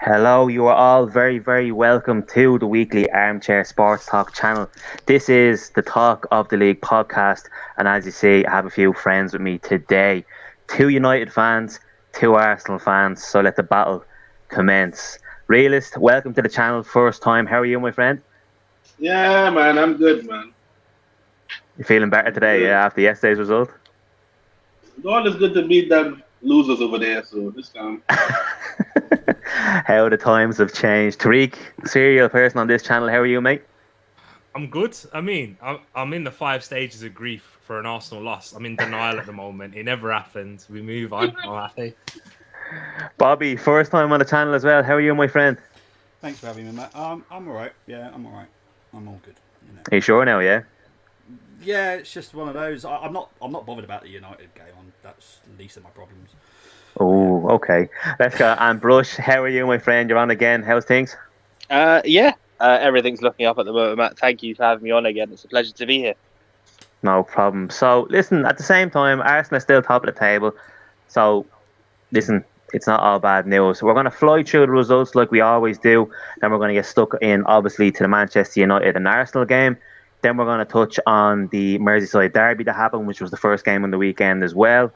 Hello, you are all very, very welcome to the weekly Armchair Sports Talk channel. This is the Talk of the League podcast, and as you see, I have a few friends with me today. Two United fans, two Arsenal fans, so let the battle commence. Realist, welcome to the channel, first time. How are you, my friend? Yeah, man, I'm good, man. You feeling better I'm today, good. yeah, after yesterday's result? It's always good to beat them losers over there, so this time. How the times have changed. Tariq, serial person on this channel, how are you, mate? I'm good. I'm in the five stages of grief for an Arsenal loss. I'm in denial at the moment. It never happened. We move on. I'm happy. Bobby, first time on the channel as well. How are you, my friend? Thanks for having me, Matt. I'm all right. Yeah, I'm all right. I'm all good. Are you sure now, yeah? Yeah, it's just one of those. I'm not. I'm not bothered about the United game. That's the least of my problems. Oh, okay. Let's go. And Brush, how are you, my friend? You're on again. How's things? Yeah, everything's looking up at the moment, Matt. Thank you for having me on again. It's a pleasure to be here. No problem. So, listen, at the same time, Arsenal is still top of the table. So, listen, it's not all bad news. We're going to fly through the results like we always do. Then we're going to get stuck in, obviously, to the Manchester United and Arsenal game. Then we're going to touch on the Merseyside derby that happened, which was the first game on the weekend as well.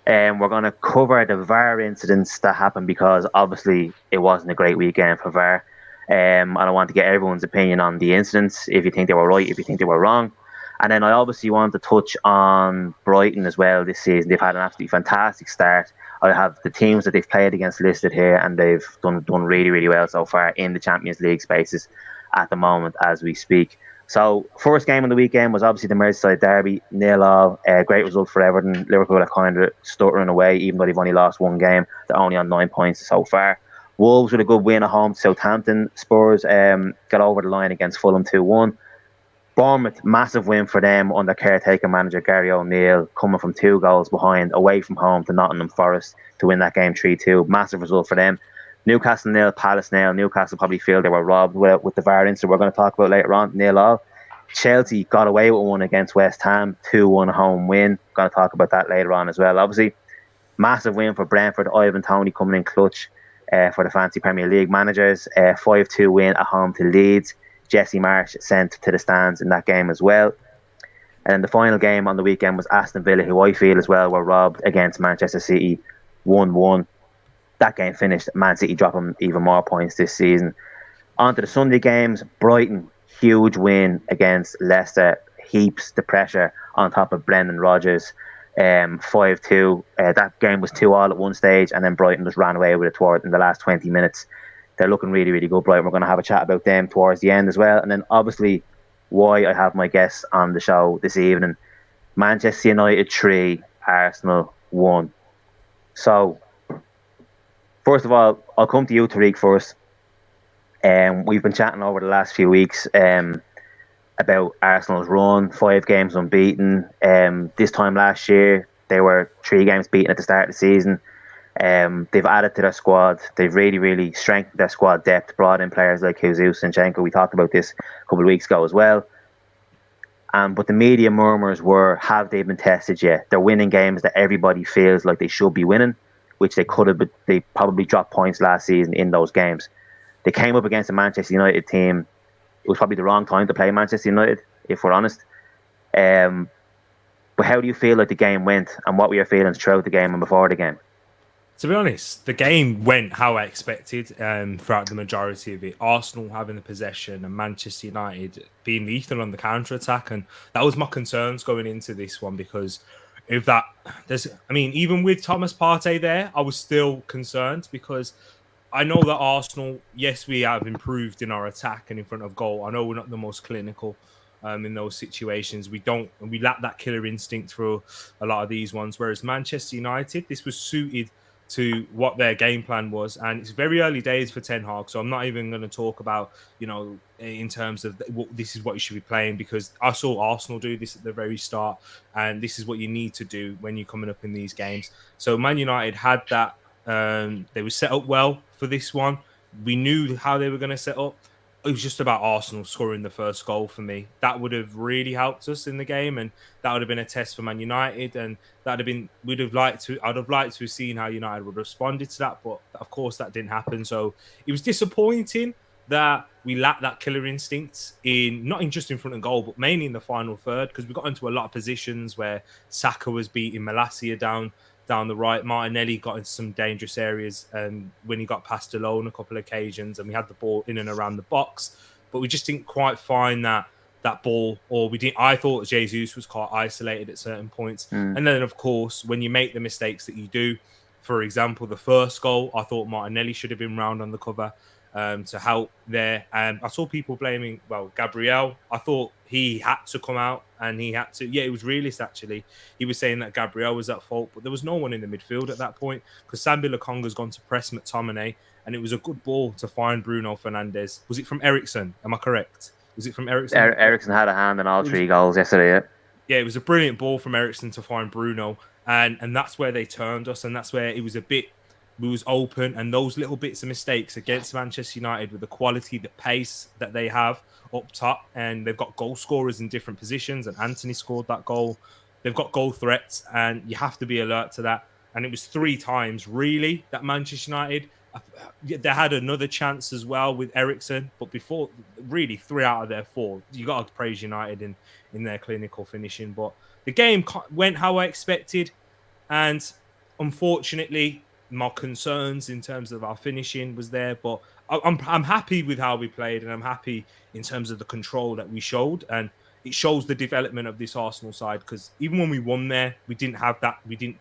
And we're going to cover the VAR incidents that happened because obviously it wasn't a great weekend for VAR. And I want to get everyone's opinion on the incidents, if you think they were right, if you think they were wrong. And then I obviously want to touch on Brighton as well this season. They've had an absolutely fantastic start. I have the teams that they've played against listed here, and they've done really, really well so far in the Champions League spaces at the moment as we speak. So, first game on the weekend was obviously the Merseyside derby, 0-0. Great result for Everton. Liverpool are kind of stuttering away, even though they've only lost one game. They're only on 9 points so far. Wolves with a good win at home to Southampton. Spurs got over the line against Fulham 2-1. Bournemouth, massive win for them under caretaker manager Gary O'Neill, coming from 2 goals behind, away from home to Nottingham Forest to win that game 3-2. Massive result for them. Newcastle 0, Palace 0. Newcastle probably feel they were robbed with the VAR incident we're going to talk about later on. 0-0. Chelsea got away with one against West Ham, 2-1 home win. Going to talk about that later on as well. Obviously, massive win for Brentford. Ivan Toney coming in clutch for the Fantasy Premier League managers. 5-2 win at home to Leeds. Jesse Marsh sent to the stands in that game as well. And then the final game on the weekend was Aston Villa, who I feel as well were robbed against Manchester City, 1-1. That game finished, Man City dropping even more points this season. On to the Sunday games, Brighton, huge win against Leicester, heaps the pressure on top of Brendan Rodgers, 5-2. That game was 2-2 at one stage, and then Brighton just ran away with it toward in the last 20 minutes. They're looking really, really good, Brighton. We're going to have a chat about them towards the end as well. And then obviously why I have my guests on the show this evening. Manchester United 3, Arsenal 1. So, first of all, I'll come to you, Tariq, first. We've been chatting over the last few weeks about Arsenal's run, 5 games unbeaten. This time last year, they were 3 games beaten at the start of the season. They've added to their squad. They've really, really strengthened their squad depth, brought in players like Jesus and Zinchenko. We talked about this a couple of weeks ago as well. But the media murmurs were, have they been tested yet? They're winning games that everybody feels like they should be winning, which they could have, but they probably dropped points last season in those games. They came up against a Manchester United team. It was probably the wrong time to play Manchester United, if we're honest. But how do you feel like the game went, and what were your feelings throughout the game and before the game? To be honest, the game went how I expected throughout the majority of it. Arsenal having the possession and Manchester United being lethal on the counter-attack. And that was my concerns going into this one because even with Thomas Partey there, I was still concerned because I know that Arsenal, yes, we have improved in our attack and in front of goal. I know we're not the most clinical in those situations. We lack that killer instinct through a lot of these ones. Whereas Manchester United, this was suited to what their game plan was, and it's very early days for Ten Hag, so I'm not even going to talk about, in terms of this is what you should be playing, because I saw Arsenal do this at the very start, and this is what you need to do when you're coming up in these games. So Man United had that. They were set up well for this one. We knew how they were going to set up. it was just about Arsenal scoring the first goal for me. That would have really helped us in the game, and that would have been a test for Man United. And I'd have liked to have seen how United would have responded to that, but of course that didn't happen. So it was disappointing that we lacked that killer instinct not just in front of goal, but mainly in the final third, because we got into a lot of positions where Saka was beating Malacia down the right. Martinelli got into some dangerous areas when he got past alone a couple of occasions, and we had the ball in and around the box, but we just didn't quite find that ball, or we didn't. I thought Jesus was quite isolated at certain points, and then of course when you make the mistakes that you do, for example, the first goal, I thought Martinelli should have been round on the cover to help there. And I saw people blaming, Gabriel. I thought he had to come out and he had to. Yeah, it was realist actually. He was saying that Gabriel was at fault, but there was no one in the midfield at that point because Sambi Lokonga's gone to press McTominay, and it was a good ball to find Bruno Fernandes. Was it from Ericsson? Am I correct? Was it from Ericsson? Ericsson had a hand in all three goals yesterday. Yeah. Yeah, it was a brilliant ball from Ericsson to find Bruno, and that's where they turned us, and that's where it was we was open, and those little bits of mistakes against Manchester United with the quality, the pace that they have up top, and they've got goal scorers in different positions, and Anthony scored that goal. They've got goal threats, and you have to be alert to that. And it was 3 times, really, that Manchester United, they had another chance as well with Ericsson, but before, really, 3 out of their 4. You got to praise United in their clinical finishing. But the game went how I expected, and unfortunately, my concerns in terms of our finishing was there, but I'm happy with how we played, and I'm happy in terms of the control that we showed, and it shows the development of this Arsenal side, because even when we won there, we didn't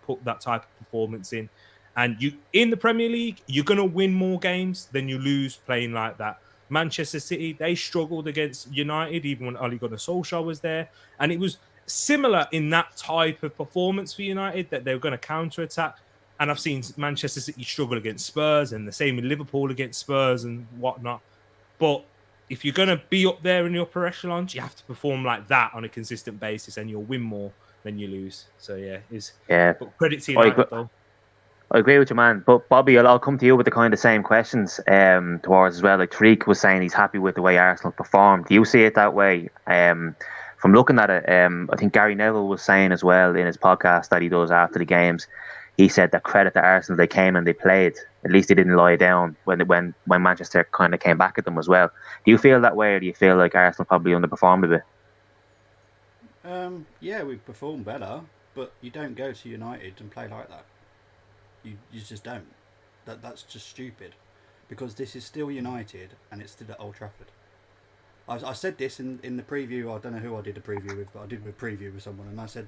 put that type of performance in. And you in the Premier League, you're going to win more games than you lose playing like that. Manchester City, they struggled against United even when Ole Gunnar Solskjaer was there, and it was similar in that type of performance for United, that they were going to counter-attack. And I've seen Manchester City struggle against Spurs, and the same with Liverpool against Spurs and whatnot. But if you're going to be up there in the upper echelons, you have to perform like that on a consistent basis, and you'll win more than you lose. So, But credit to United, though. I agree with you, man. But Bobby, I'll come to you with the kind of same questions towards as well. Like Tariq was saying, he's happy with the way Arsenal performed. Do you see it that way? From looking at it, I think Gary Neville was saying as well in his podcast that he does after the games. He said that credit to Arsenal, they came and they played. At least they didn't lie down when Manchester kind of came back at them as well. Do you feel that way, or do you feel like Arsenal probably underperformed a bit? Yeah, we performed better, but you don't go to United and play like that. You just don't. That's just stupid, because this is still United and it's still at Old Trafford. I said this in the preview. I don't know who I did a preview with, but I did a preview with someone, and I said,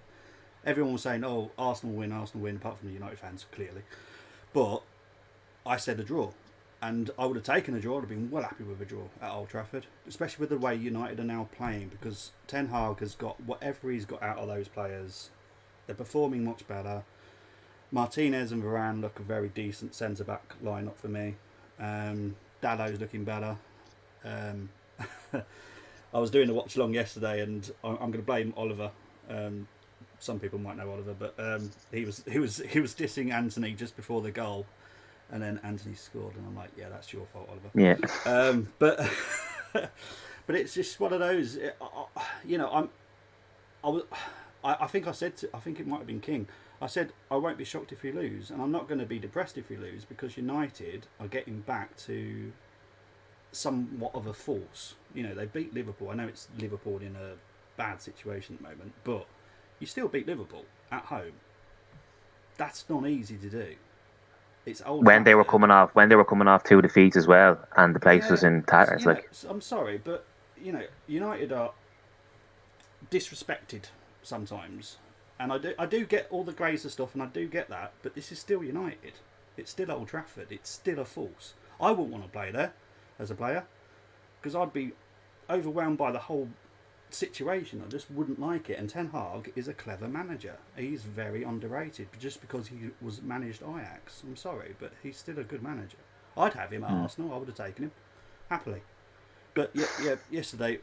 everyone was saying, "Oh, Arsenal win," apart from the United fans, clearly. But I said a draw, and I would have taken a draw. I'd have been well happy with a draw at Old Trafford, especially with the way United are now playing, because Ten Hag has got whatever he's got out of those players. They're performing much better. Martinez and Varane look a very decent centre-back lineup for me. Dalot's looking better. I was doing a watch-along yesterday, and I'm going to blame Oliver. Some people might know Oliver, but he was dissing Anthony just before the goal, and then Anthony scored, and I'm like, yeah, that's your fault, Oliver. Yeah. But but it's just one of those. I think I said I think it might have been King. I said I won't be shocked if we lose, and I'm not going to be depressed if we lose, because United are getting back to somewhat of a force. You know, they beat Liverpool. I know it's Liverpool in a bad situation at the moment, but you still beat Liverpool at home. That's not easy to do. It's old. When they were coming off 2 defeats as well, and the place was in tatters. I'm sorry, but United are disrespected sometimes, and I do get all the Glazer stuff, and I do get that, but this is still United. It's still Old Trafford. It's still a force. I wouldn't want to play there as a player, because I'd be overwhelmed by the whole situation. I just wouldn't like it. And Ten Hag is a clever manager. He's very underrated, but just because he was managed Ajax, I'm sorry, but he's still a good manager. I'd have him at Arsenal. I would have taken him happily. But yesterday,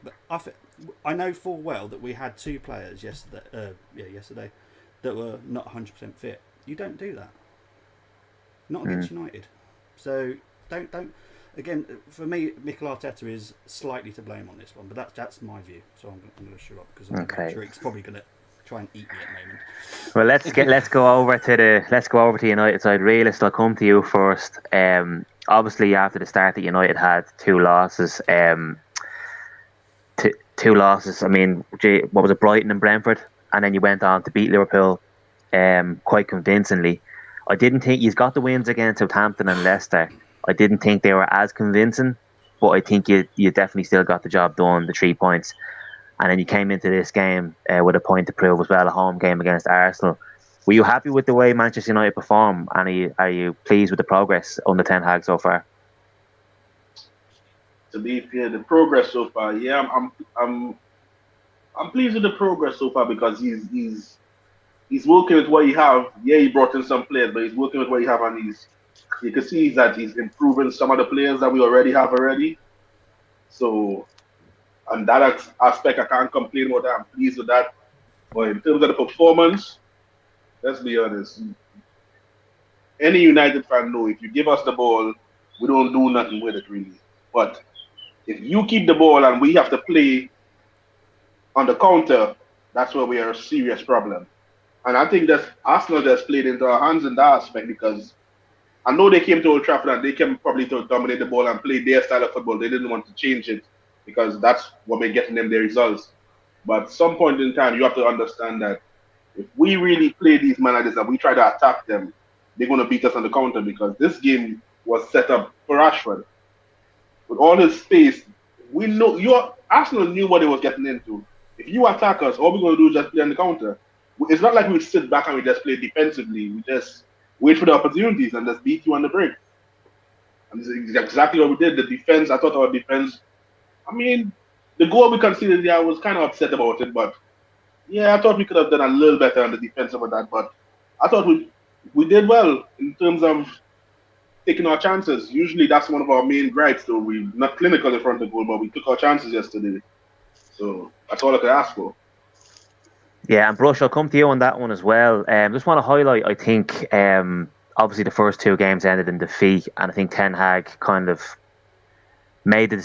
I know full well that we had 2 players yesterday that were not 100% fit. You don't do that. Not against United. So don't. again, for me, Mikel Arteta is slightly to blame on this one, but that's my view. So I'm going to shut up because I'm sure he's probably going to try and eat me at the moment. Well, let's go over to United side. Realist, I'll come to you first. Obviously, after the start that United had two losses. Two losses. I mean, what was it, Brighton and Brentford, and then you went on to beat Liverpool, quite convincingly. I didn't think he's got the wins against Southampton and Leicester. I didn't think they were as convincing, but I think you definitely still got the job done. The 3 points. And then you came into this game with a point to prove as well, a home game against Arsenal. Were you happy with the way Manchester United perform, and are you pleased with the progress under Ten Hag so far? To be fair, the progress so far, yeah, I'm pleased with the progress so far because he's working with what he have. Yeah, he brought in some players, but he's working with what he have, and you can see that he's improving some of the players that we already have already. So. And that aspect, I can't complain about that. I'm pleased with that. But in terms of the performance, let's be honest. Any United fan know if you give us the ball, we don't do nothing with it really. But if you keep the ball and we have to play on the counter, that's where we are a serious problem. And I think that Arsenal just played into our hands in that aspect because I know they came to Old Trafford and they came probably to dominate the ball and play their style of football. They didn't want to change it, because that's what been getting them their results. But at some point in time, you have to understand that if we really play these managers and we try to attack them, they're going to beat us on the counter, because this game was set up for Rashford. With all his space, we know Arsenal knew what they was getting into. If you attack us, all we're going to do is just play on the counter. It's not like we sit back and we just play defensively. We just wait for the opportunities and just beat you on the break. And this is exactly what we did. The defense, I thought our defense, I mean, the goal we conceded, I was kind of upset about it, but yeah, I thought we could have done a little better on the defensive of that. But I thought we did well in terms of taking our chances. Usually that's one of our main gripes, though. We're not clinical in front of the goal, but we took our chances yesterday. So that's all I could ask for. Yeah, and Brush, I'll come to you on that one as well. Just want to highlight, I think, obviously the first 2 games ended in defeat, and I think Ten Hag kind of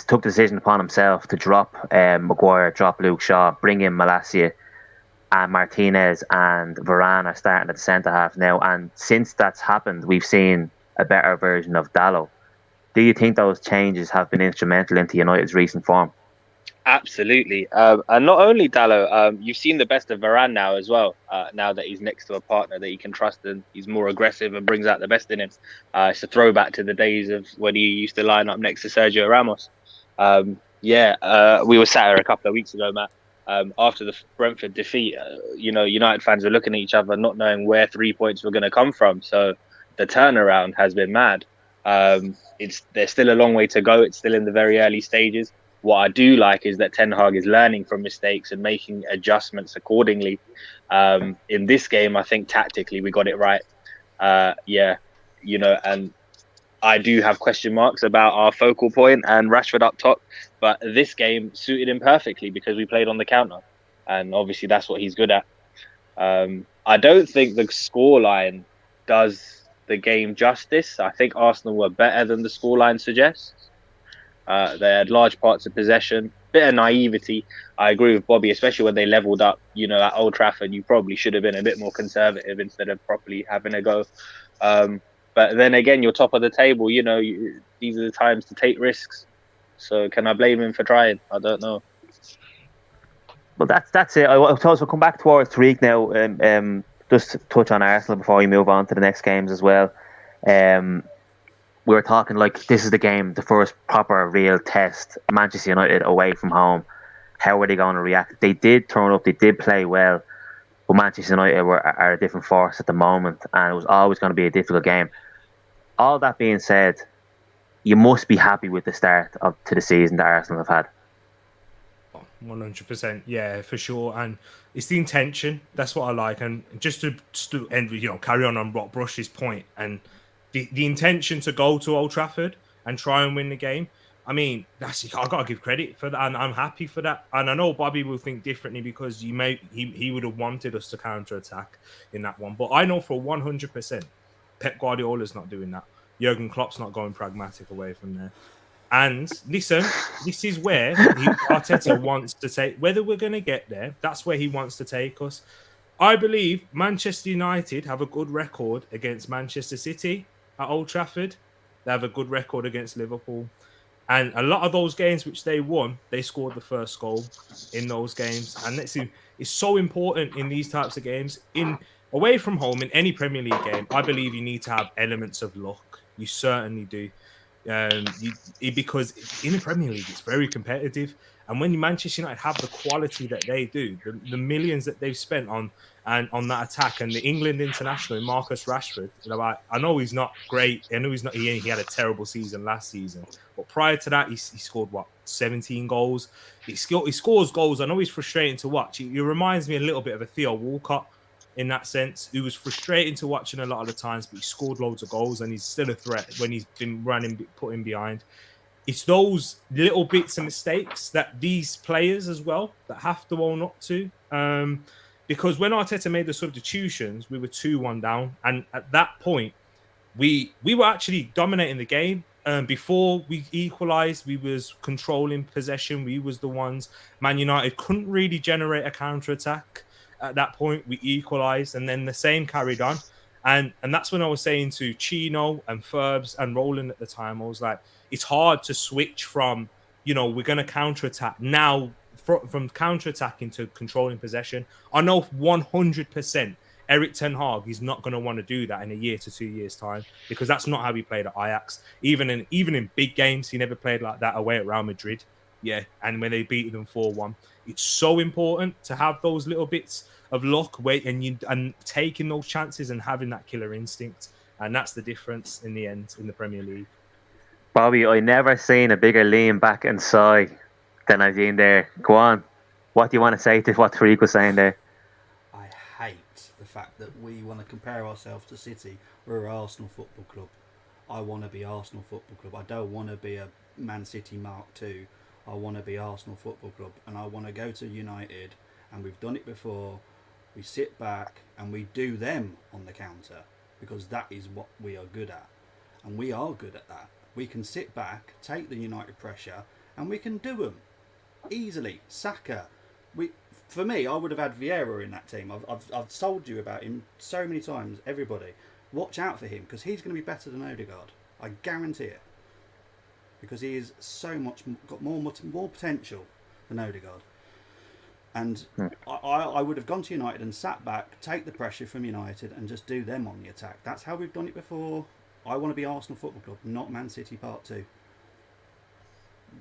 took the decision upon himself to drop Maguire, drop Luke Shaw, bring in Malacia, and Martinez and Varane are starting at the centre half now. And since that's happened, we've seen a better version of Dalot. Do you think those changes have been instrumental into United's recent form? Absolutely. And not only Dalot, you've seen the best of Varane now as well, now that he's next to a partner that he can trust and he's more aggressive and brings out the best in him. It's a throwback to the days of when he used to line up next to Sergio Ramos. We were sat here a couple of weeks ago, Matt, after the Brentford defeat. United fans were looking at each other not knowing where 3 points were going to come from. So the turnaround has been mad. There's still a long way to go. It's still in the very early stages. What I do like is that Ten Hag is learning from mistakes and making adjustments accordingly. In this game, I think tactically we got it right. And I do have question marks about our focal point and Rashford up top, but this game suited him perfectly because we played on the counter, and obviously that's what he's good at. I don't think the scoreline does the game justice. I think Arsenal were better than the scoreline suggests. They had large parts of possession, bit of naivety. I agree with Bobby, especially when they levelled up. At Old Trafford, you probably should have been a bit more conservative instead of properly having a go. But then again, you're top of the table. These are the times to take risks. So can I blame him for trying? I don't know. Well, that's it. I suppose we'll come back towards Tariq now. Just to touch on Arsenal before we move on to the next games as well. We were talking like this is the game, the first proper real test. Manchester United away from home. How are they going to react? They did turn up. They did play well. But Manchester United are a different force at the moment, and it was always going to be a difficult game. All that being said, you must be happy with the start to the season that Arsenal have had. 100%, yeah, for sure. And it's the intention. That's what I like. And just to end with, carry on Rock Brush's point, and the intention to go to Old Trafford and try and win the game. I mean, I got to give credit for that, and I'm happy for that. And I know Bobby will think differently because he would have wanted us to counter-attack in that one. But I know for 100%, Pep Guardiola's not doing that. Jurgen Klopp's not going pragmatic away from there. And listen, this is where Arteta wants to take. Whether we're going to get there, that's where he wants to take us. I believe Manchester United have a good record against Manchester City at Old Trafford. They have a good record against Liverpool. And a lot of those games which they won, they scored the first goal in those games. And it's so important in these types of games. In away from home, in any Premier League game, I believe you need to have elements of luck. You certainly do. Because in the Premier League, it's very competitive. And when Manchester United have the quality that they do, the millions that they've spent on that attack, and the England international, Marcus Rashford, I know he's not great. I know he's not. He had a terrible season last season, but prior to that, he scored 17 goals. He scores goals. I know he's frustrating to watch. He reminds me a little bit of a Theo Walcott in that sense. It was frustrating to watch a lot of the times, but he scored loads of goals, and he's still a threat when he's been putting behind. It's those little bits and mistakes that these players as well that have to own up to. Because when Arteta made the substitutions, we were 2-1 down, and at that point, we were actually dominating the game. Before we equalised, we was controlling possession. We was the ones. Man United couldn't really generate a counter-attack. At that point, we equalised, and then the same carried on. And that's when I was saying to Chino and Ferbs and Roland at the time, I was like, it's hard to switch from, we're going to counter-attack now, from counter-attacking to controlling possession. I know 100% Erik ten Hag is not going to want to do that in a year to 2 years' time, because that's not how he played at Ajax. Even in big games, he never played like that away at Real Madrid. Yeah, and when they beat them 4-1. It's so important to have those little bits of luck, and taking those chances and having that killer instinct. And that's the difference in the end in the Premier League. Bobby, I never seen a bigger lean back inside than I've seen there. Go on. What do you want to say to what Tariq was saying there? I hate the fact that we want to compare ourselves to City. We're Arsenal Football Club. I want to be Arsenal Football Club. I don't want to be a Man City Mark II. I want to be Arsenal Football Club. And I want to go to United, and we've done it before. We sit back and we do them on the counter, because that is what we are good at. And we are good at that. We can sit back, take the United pressure, and we can do them easily. Saka. For me, I would have had Vieira in that team. I've told you about him so many times. Everybody, watch out for him, because he's going to be better than Odegaard. I guarantee it. Because he is so much got more potential than Odegaard. And I would have gone to United and sat back, take the pressure from United, and just do them on the attack. That's how we've done it before. I want to be Arsenal Football Club, not Man City Part 2.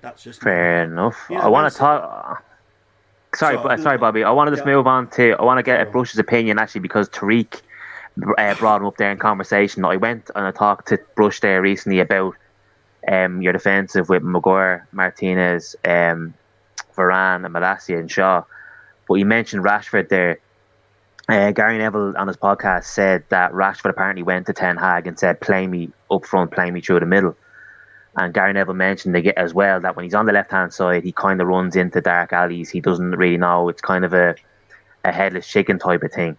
That's just fair enough. I want to talk. Sorry, Bobby. I want to just move on to. I want to get Brush's opinion actually, because Tariq brought him up there in conversation. I went and I talked to Brush there recently about your defensive with Maguire, Martinez, Varane, and Malacia and Shaw. But you mentioned Rashford there. Gary Neville on his podcast said that Rashford apparently went to Ten Hag and said, play me up front, play me through the middle. And Gary Neville mentioned as well that when he's on the left-hand side, he kind of runs into dark alleys. He doesn't really know. It's kind of a headless chicken type of thing.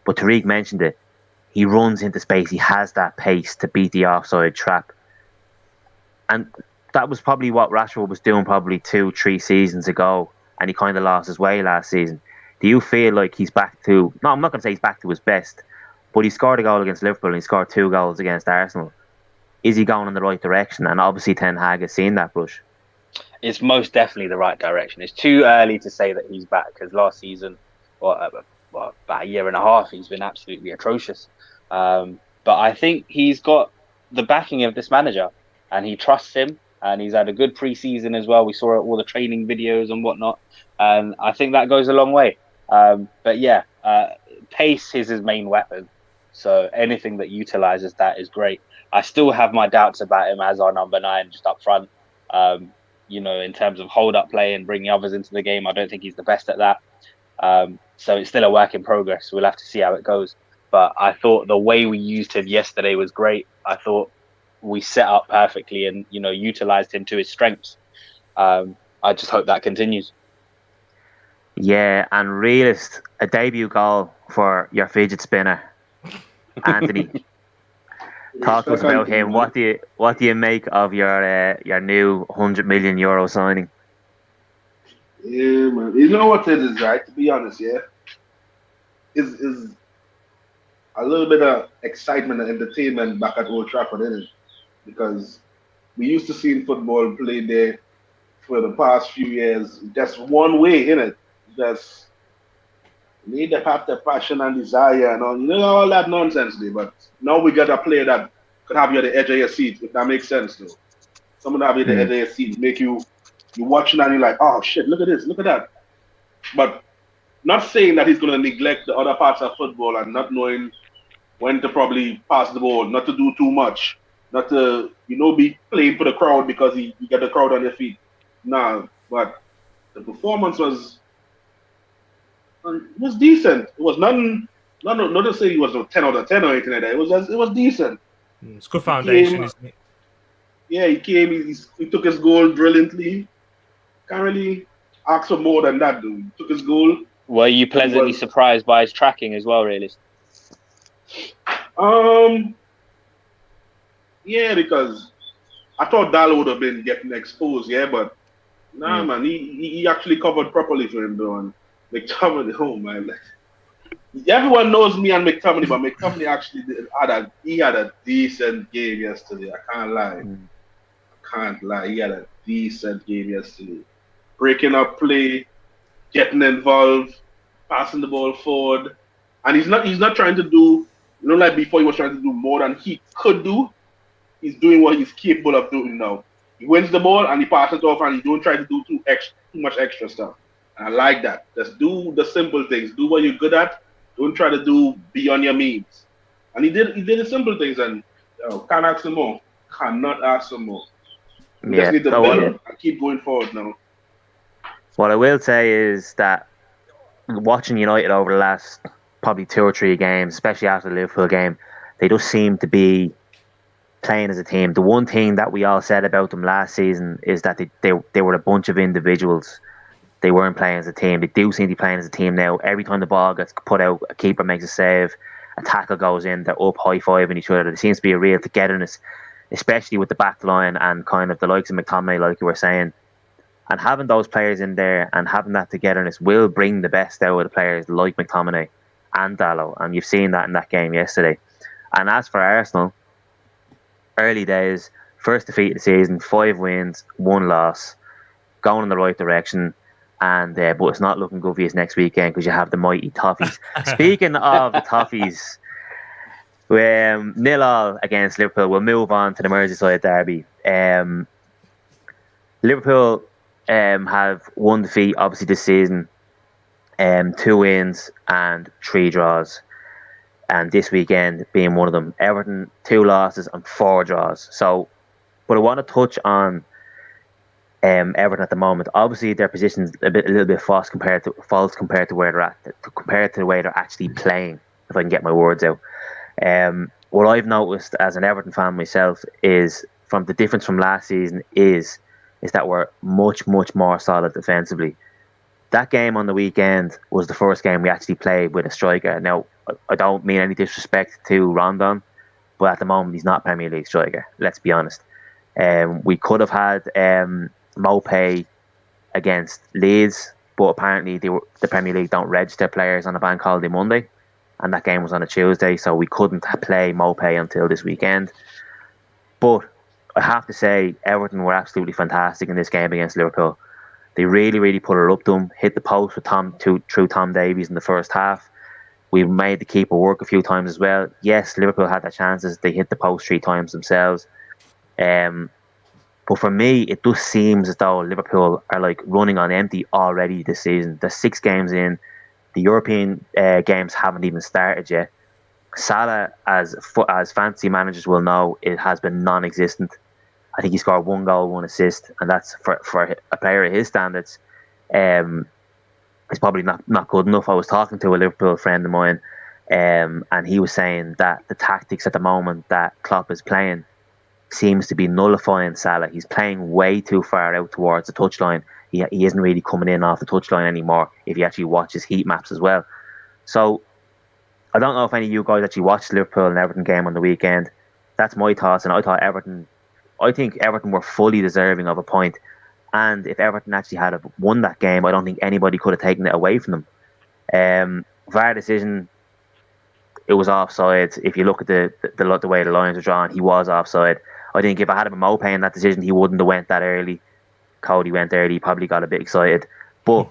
But Tariq mentioned it. He runs into space. He has that pace to beat the offside trap. And that was probably what Rashford was doing probably 2-3 seasons ago. And he kind of lost his way last season. Do you feel like he's back to... No, I'm not going to say he's back to his best. But he scored a goal against Liverpool and he scored 2 goals against Arsenal. Is he going in the right direction? And obviously Ten Hag has seen that, Brush. It's most definitely the right direction. It's too early to say that he's back, because last season, about a year and a half, he's been absolutely atrocious. But I think he's got the backing of this manager, and he trusts him, and he's had a good pre-season as well. We saw all the training videos and whatnot, and I think that goes a long way. But yeah, pace is his main weapon, so anything that utilises that is great. I still have my doubts about him as our number 9 just up front. In terms of hold-up play and bringing others into the game, I don't think he's the best at that. So it's still a work in progress. We'll have to see how it goes. But I thought the way we used him yesterday was great. I thought we set up perfectly and, utilised him to his strengths. I just hope that continues. Yeah, and realist, a debut goal for your fidget spinner, Anthony. Talk to us Respect about Anthony, him. man. What do you make of your new €100 million signing? Yeah, man. You know what it is, right? To be honest, yeah, is a little bit of excitement and entertainment back at Old Trafford, isn't it? Because we used to see football played there for the past few years just one way, innit? Just need to have the passion and desire and all, all that nonsense there. But now we got a player that could have you at the edge of your seat, if that makes sense, though. Someone that have you at the Hmm. edge of your seat, make you watching and you're like, oh shit, look at this, look at that. But not saying that he's gonna neglect the other parts of football and not knowing when to probably pass the ball, not to do too much, not to be playing for the crowd because you get the crowd on your feet. Nah, but the performance was decent. It was nothing. Not to say he was a 10 out of 10 or anything like that. It was decent. It's good He foundation, came, isn't it? yeah, he came. He took his goal brilliantly. Can't really ask for more than that, dude. He took his goal. Were you pleasantly surprised by his tracking as well, really? Yeah, because I thought Dalo would have been getting exposed, yeah, but nah, man, he actually covered properly for him, though. And McTominay, oh man, everyone knows me and McTominay, but McTominay actually had a decent game yesterday. I can't lie. He had a decent game yesterday. Breaking up play, getting involved, passing the ball forward, and he's not trying to do, like before he was trying to do more than he could do. He's doing what he's capable of doing now. He wins the ball and he passes it off, and he don't try to do too much extra stuff. And I like that. Just do the simple things. Do what you're good at. Don't try to do beyond your means. And he did the simple things, and can't ask for more. Cannot ask for more. We just need to build and keep going forward now. What I will say is that watching United over the last probably 2 or 3 games, especially after the Liverpool game, they just seem to be playing as a team. The one thing that we all said about them last season is that they were a bunch of individuals. They weren't playing as a team. They do seem to be playing as a team now. Every time the ball gets put out, a keeper makes a save, a tackle goes in, they're up high-fiving each other. There seems to be a real togetherness, especially with the back line and kind of the likes of McTominay, like you were saying. And having those players in there and having that togetherness will bring the best out of the players like McTominay and Dalot. And you've seen that in that game yesterday. And as for Arsenal, early days, first defeat of the season, 5 wins, 1 loss, going in the right direction. And but it's not looking good for you next weekend because you have the mighty Toffees. Speaking of the Toffees, 0-0 against Liverpool. We'll move on to the Merseyside derby. Liverpool have 1 defeat, obviously, this season, 2 wins and 3 draws. And this weekend being one of them. Everton, 2 losses and 4 draws. So, but I want to touch on Everton at the moment. Obviously, their position's a little bit false compared to where they're at, compared to the way they're actually playing. If I can get my words out. What I've noticed as an Everton fan myself is from the difference from last season is that we're much more solid defensively. That game on the weekend was the first game we actually played with a striker. Now, I don't mean any disrespect to Rondon, but at the moment he's not a Premier League striker. Let's be honest. We could have had Mopay against Leeds, but apparently the Premier League don't register players on a bank holiday Monday, and that game was on a Tuesday, so we couldn't play Mopay until this weekend. But I have to say, Everton were absolutely fantastic in this game against Liverpool. They really put it up to them, hit the post with through Tom Davies in the first half. We made the keeper work a few times as well. Yes, Liverpool had their chances. They hit the post 3 times themselves. But for me, it just seems as though Liverpool are like running on empty already this season. They're 6 games in. The European games haven't even started yet. Salah, as fantasy managers will know, it has been non-existent. I think he scored 1 goal, 1 assist, and that's for a player of his standards. It's probably not good enough. I was talking to a Liverpool friend of mine, and he was saying that the tactics at the moment that Klopp is playing seems to be nullifying Salah. He's playing way too far out towards the touchline. He isn't really coming in off the touchline anymore if you actually watch his heat maps as well. So I don't know if any of you guys actually watched Liverpool and Everton game on the weekend. That's my thoughts, and I think Everton were fully deserving of a point. And if Everton actually had won that game, I don't think anybody could have taken it away from them. VAR decision, it was offside. If you look at the way the lines were drawn, he was offside. I think if I had him a Mopay in that decision, he wouldn't have went that early. Cody went early, he probably got a bit excited. But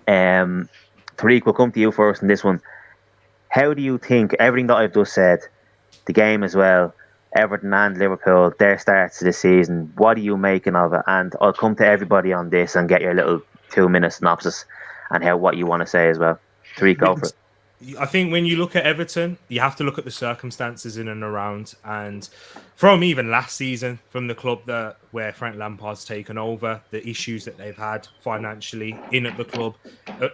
Tariq, we'll come to you first in this one. How do you think everything that I've just said, the game as well, Everton and Liverpool, their starts to the season, what are you making of it? And I'll come to everybody on this and get your little 2-minute synopsis and what you want to say as well. Tariq, go for it. I think when you look at Everton, you have to look at the circumstances in and around. And from even last season, from the club where Frank Lampard's taken over, the issues that they've had financially in at the club,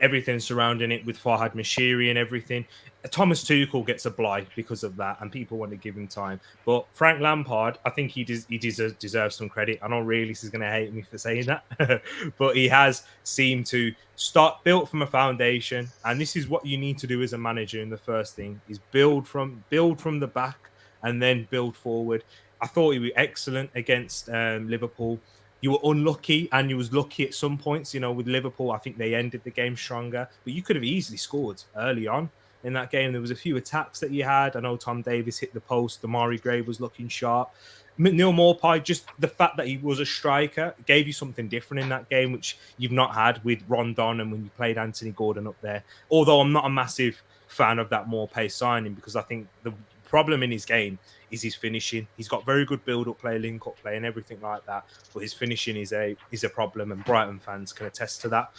everything surrounding it with Farhad Mashiri and everything. Thomas Tuchel gets a blight because of that, and people want to give him time. But Frank Lampard, I think he deserves some credit. I know Realist is going to hate me for saying that, but he has seemed to start built from a foundation, and this is what you need to do as a manager. And the first thing is build from the back, and then build forward. I thought he was excellent against Liverpool. You were unlucky, and you was lucky at some points. With Liverpool, I think they ended the game stronger, but you could have easily scored early on. In that game, there was a few attacks that you had. I know Tom Davies hit the post. Damari Gray was looking sharp. Neil Maupay, just the fact that he was a striker, gave you something different in that game, which you've not had with Rondon and when you played Anthony Gordon up there. Although I'm not a massive fan of that Maupay signing, because I think the problem in his game is his finishing. He's got very good build-up play, link-up play, and everything like that. But his finishing is a problem, and Brighton fans can attest to that.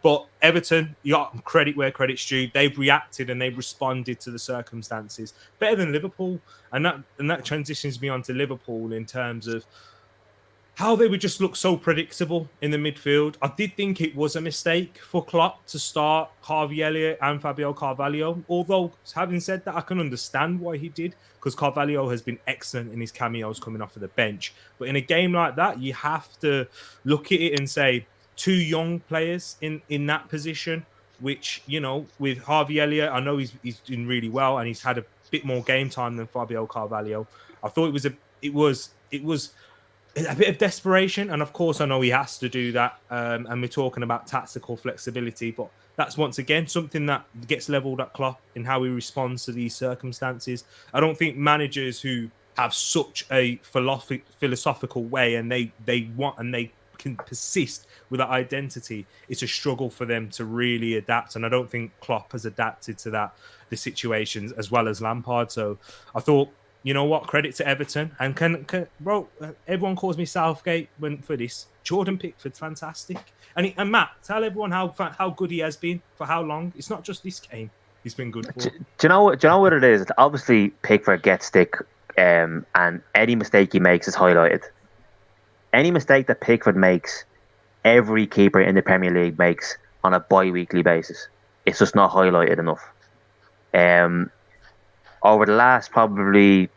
But Everton, you got credit where credit's due. They've reacted and they've responded to the circumstances better than Liverpool, and that transitions me on to Liverpool in terms of how they would just look so predictable in the midfield. I did think it was a mistake for Klopp to start Harvey Elliott and Fabio Carvalho. Although, having said that, I can understand why he did, because Carvalho has been excellent in his cameos coming off of the bench. But in a game like that, you have to look at it and say, two young players in that position, which, with Harvey Elliott, I know he's doing really well and he's had a bit more game time than Fabio Carvalho. I thought it was a bit of desperation, and of course I know he has to do that, and we're talking about tactical flexibility, but that's once again something that gets levelled at Klopp in how he responds to these circumstances. I don't think managers who have such a philosophical way and they want and they can persist with that identity, it's a struggle for them to really adapt, and I don't think Klopp has adapted to the situations as well as Lampard. So I thought, you know what? Credit to Everton. And everyone calls me Southgate for this. Jordan Pickford's fantastic. And Matt, tell everyone how good he has been for how long. It's not just this game he's been good for. Do you know what it is? Obviously, Pickford gets stick, and any mistake he makes is highlighted. Any mistake that Pickford makes, every keeper in the Premier League makes on a bi-weekly basis. It's just not highlighted enough. Over the last probably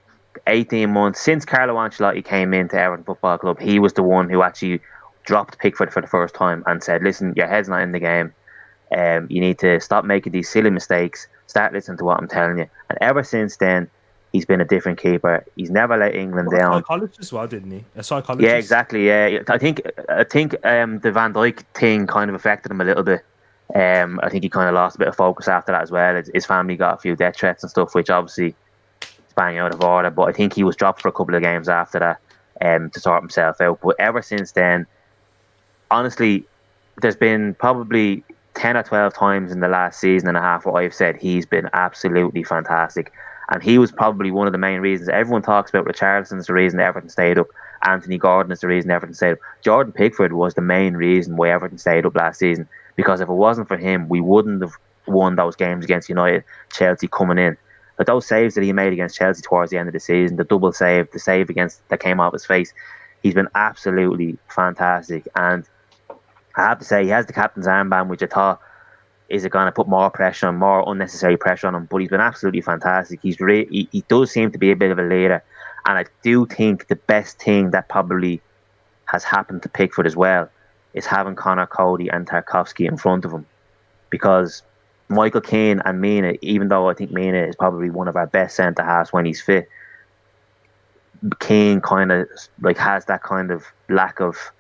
18 months, since Carlo Ancelotti came into Everton Football Club, he was the one who actually dropped Pickford for the first time and said, listen, your head's not in the game. You need to stop making these silly mistakes, start listening to what I'm telling you. And ever since then, he's been a different keeper. He's never let England down. A psychologist as well, didn't he? A psychologist. Yeah, exactly. Yeah, I think the Van Dijk thing kind of affected him a little bit. I think he kind of lost a bit of focus after that as well. His family got a few death threats and stuff, which obviously is bang out of order. But I think he was dropped for a couple of games after that to sort himself out. But ever since then, honestly, there's been probably 10 or 12 times in the last season and a half where I've said he's been absolutely fantastic. And he was probably one of the main reasons. Everyone talks about Richarlison's the reason Everton stayed up. Anthony Gordon is the reason Everton stayed up. Jordan Pickford was the main reason why Everton stayed up last season. Because if it wasn't for him, we wouldn't have won those games against United, Chelsea coming in. But those saves that he made against Chelsea towards the end of the season, the double save, the save that came off his face, he's been absolutely fantastic. And I have to say, he has the captain's armband, which I thought is going to put more unnecessary pressure on him. But he's been absolutely fantastic. He does seem to be a bit of a leader. And I do think the best thing that probably has happened to Pickford as well is having Connor Cody and Tarkowski in front of him. Because Michael Keane and Mina, even though I think Mina is probably one of our best centre-halves when he's fit, Keane kind of like has that kind of lack of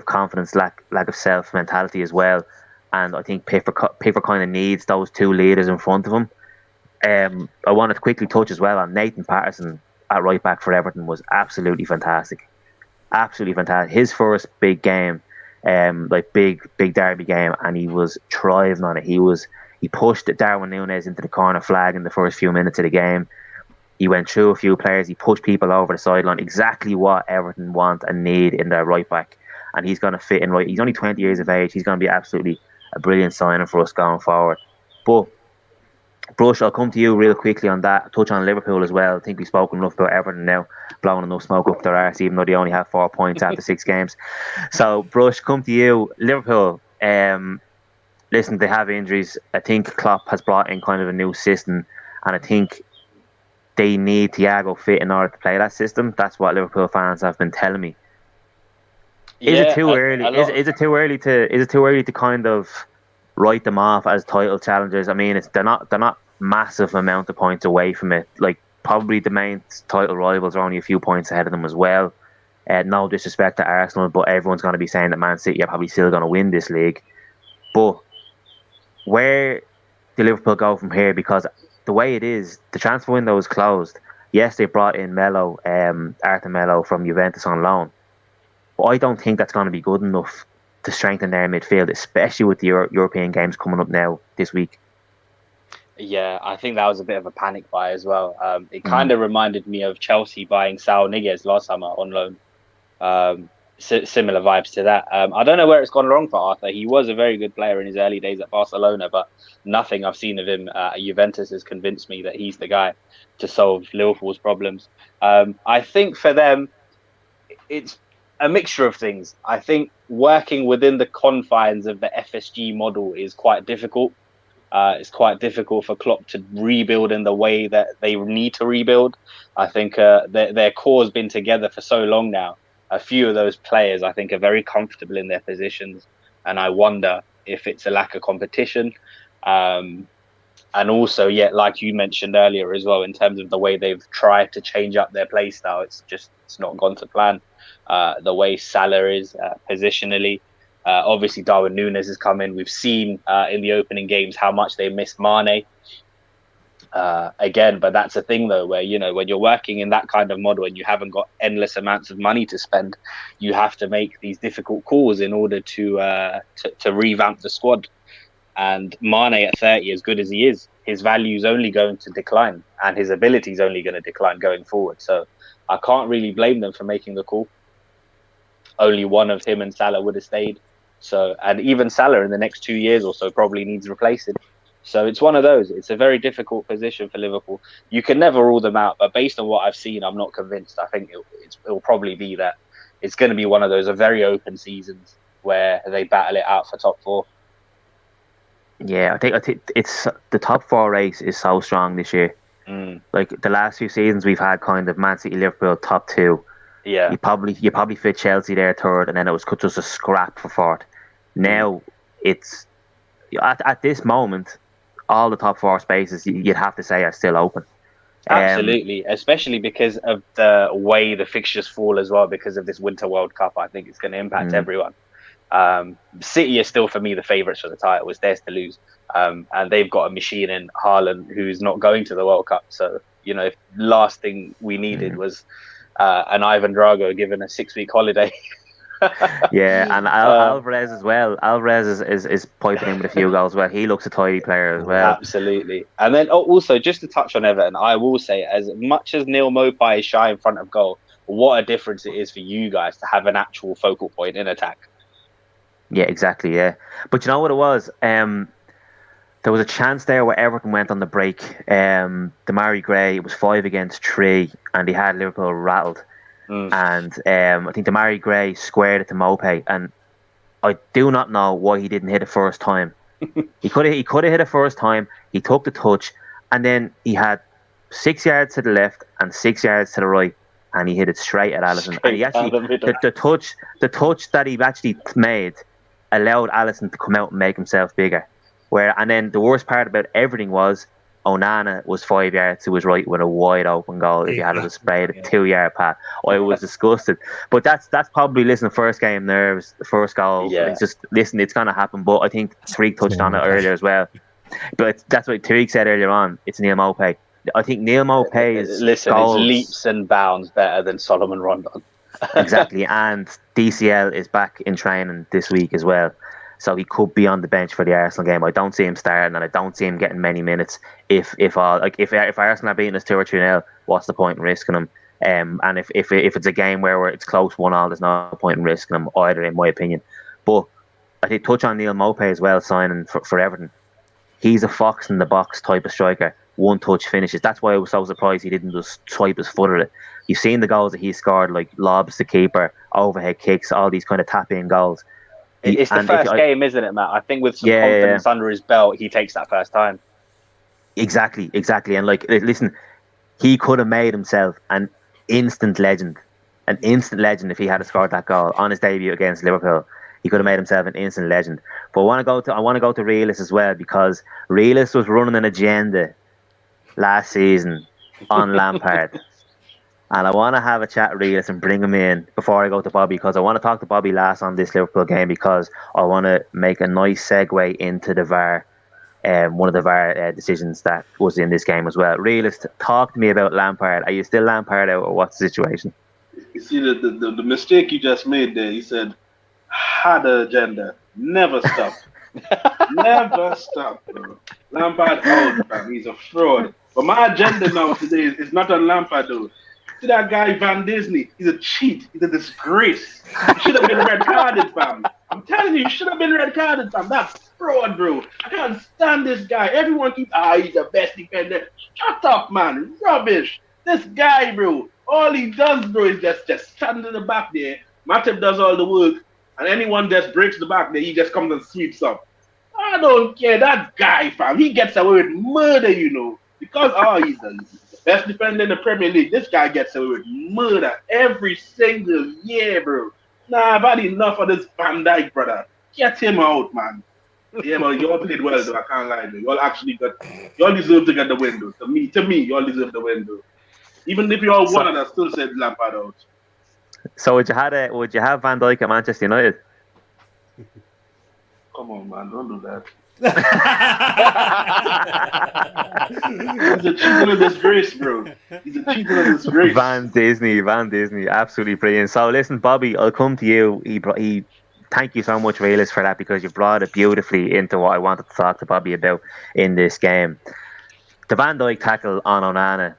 confidence, lack of self mentality as well. And I think Pickford kind of needs those two leaders in front of him. I wanted to quickly touch as well on Nathan Patterson at right back for Everton was absolutely fantastic. Absolutely fantastic. His first big game, like big derby game, and he was thriving on it. He pushed Darwin Núñez into the corner flag in the first few minutes of the game. He went through a few players. He pushed people over the sideline. Exactly what Everton want and need in their right back. And he's going to fit in right. He's only 20 years of age. He's going to be absolutely a brilliant signing for us going forward. But Brush, I'll come to you real quickly on that. Touch on Liverpool as well. I think we've spoken enough about Everton now, blowing enough smoke up their arse, even though they only have 4 points after 6 games. So, Brush, come to you. Liverpool, listen, they have injuries. I think Klopp has brought in kind of a new system, and I think they need Thiago fit in order to play that system. That's what Liverpool fans have been telling me. Is it too early? Is it too early to kind of write them off as title challengers? I mean, they're not massive amount of points away from it. Like probably the main title rivals are only a few points ahead of them as well. No disrespect to Arsenal, but everyone's going to be saying that Man City are probably still going to win this league. But where do Liverpool go from here? Because the way it is, the transfer window is closed. Yes, they brought in Melo, Arthur Melo from Juventus on loan. But I don't think that's going to be good enough to strengthen their midfield, especially with the European games coming up now this week. Yeah, I think that was a bit of a panic buy as well. It kind of reminded me of Chelsea buying Saul Niguez last summer on loan. Similar vibes to that. I don't know where it's gone wrong for Arthur. He was a very good player in his early days at Barcelona, but nothing I've seen of him at Juventus has convinced me that he's the guy to solve Liverpool's problems. I think for them, it's a mixture of things. I think working within the confines of the FSG model is quite difficult. It's quite difficult for Klopp to rebuild in the way that they need to rebuild. I think their core has been together for so long now. A few of those players, I think, are very comfortable in their positions, and I wonder if it's a lack of competition. And also, like you mentioned earlier as well, in terms of the way they've tried to change up their play style, it's not gone to plan. The way Salah is positionally, obviously Darwin Núñez has come in. We've seen in the opening games how much they missed Mane. Again, but that's a thing though, where when you're working in that kind of model and you haven't got endless amounts of money to spend, you have to make these difficult calls in order to revamp the squad. And Mane at 30, as good as he is, his value is only going to decline, and his ability is only going to decline going forward. So I can't really blame them for making the call. Only one of him and Salah would have stayed. So, and even Salah in the next 2 years or so probably needs replacing. So it's one of those. It's a very difficult position for Liverpool. You can never rule them out, but based on what I've seen, I'm not convinced. I think it'll probably be that it's going to be one of those very open seasons where they battle it out for top 4. Yeah, I think it's the top 4 race is so strong this year. Like the last few seasons, we've had kind of Man City, Liverpool top 2. Yeah, you probably fit Chelsea there third, and then it was just a scrap for fourth. Now it's at this moment, all the top 4 spaces you'd have to say are still open. Absolutely, especially because of the way the fixtures fall as well, because of this Winter World Cup. I think it's going to impact everyone. City is still, for me, the favourites for the title. It's theirs to lose. And they've got a machine in Haaland who's not going to the World Cup. So, if last thing we needed was an Ivan Drago given a 6-week holiday. Yeah, and Alvarez as well. Alvarez is piping in with a few goals. Well, he looks a tidy player as well. Absolutely. And then also, just to touch on Everton, I will say, as much as Neil Maupay is shy in front of goal, what a difference it is for you guys to have an actual focal point in attack. Yeah, exactly, yeah. But you know what it was? There was a chance there where Everton went on the break. Demarai Gray, it was 5 against 3, and he had Liverpool rattled. And I think Demarai Gray squared it to Maupay, and I do not know why he didn't hit it first time. He could have hit it first time. He took the touch, and then he had 6 yards to the left and 6 yards to the right, and he hit it straight at Alisson. And he actually the touch that he actually made allowed Alisson to come out and make himself bigger. And then the worst part about everything was Onana was 5 yards to his right with a wide open goal. If you had to spray the 2 yard pass, I was disgusted. But that's probably, listen, first game nerves, the first goal. Yeah. It's just, listen, it's gonna happen. But I think Tariq touched on it earlier as well. But that's what Tariq said earlier on. It's Neil Maupay. I think Neil Maupay's goals, it's leaps and bounds better than Solomon Rondon. exactly, and DCL is back in training this week as well, so he could be on the bench for the Arsenal game. I don't see him starting, and I don't see him getting many minutes. If Arsenal are beating us 2 or 3-0, what's the point in risking him? And if it's a game where it's close 1-1, there's no point in risking him either, in my opinion. But I think touch on Neil Maupay as well, signing for Everton. He's a fox in the box type of striker. One touch finishes. That's why I was so surprised he didn't just swipe his foot at it. You've seen the goals that he scored, like lobs to keeper, overhead kicks, all these kind of tap-in goals. It's the first game, isn't it, Matt? I think with some confidence under his belt, he takes that first time. Exactly. And listen, he could have made himself an instant legend if he had scored that goal on his debut against Liverpool. He could have made himself an instant legend. But I want to go to Realist as well, because Realist was running an agenda last season on Lampard. And I want to have a chat with Realist and bring him in before I go to Bobby, because I want to talk to Bobby last on this Liverpool game, because I want to make a nice segue into the VAR, one of the VAR decisions that was in this game as well. Realist, talk to me about Lampard. Are you still Lampard out, or what's the situation? You see the mistake you just made there. You said had an agenda, never stop. Never stop, bro. Lampard out, man. He's a fraud. But my agenda now today is not on Lampard, though. See that guy Van Disney? He's a cheat. He's a disgrace. He should have been red carded, fam. I'm telling you, he should have been red carded, fam. That's fraud, bro. I can't stand this guy. Everyone keeps, he's the best defender. Shut up, man. Rubbish. This guy, bro. All he does, bro, is just stand in the back there. Matip does all the work, and anyone just breaks the back there, he just comes and sweeps up. I don't care. That guy, fam, he gets away with murder, you know. Because, he's the best defender in the Premier League. This guy gets away with murder every single year, bro. Nah, I've had enough of this Van Dijk, brother. Get him out, man. Yeah, man, you all played well, though. I can't lie, though. You all deserve to get the win, though. To me, you all deserve the win, though. Even if you all won, I still said Lampard out. So would you have Van Dijk at Manchester United? Come on, man, don't do that. He's a cheating and disgrace, bro. He's a cheating and disgrace. Van Disney, absolutely brilliant. So listen, Bobby, I'll come to you. He thank you so much, Realist, for that, because you brought it beautifully into what I wanted to talk to Bobby about in this game. The Van Dijk tackle on Onana,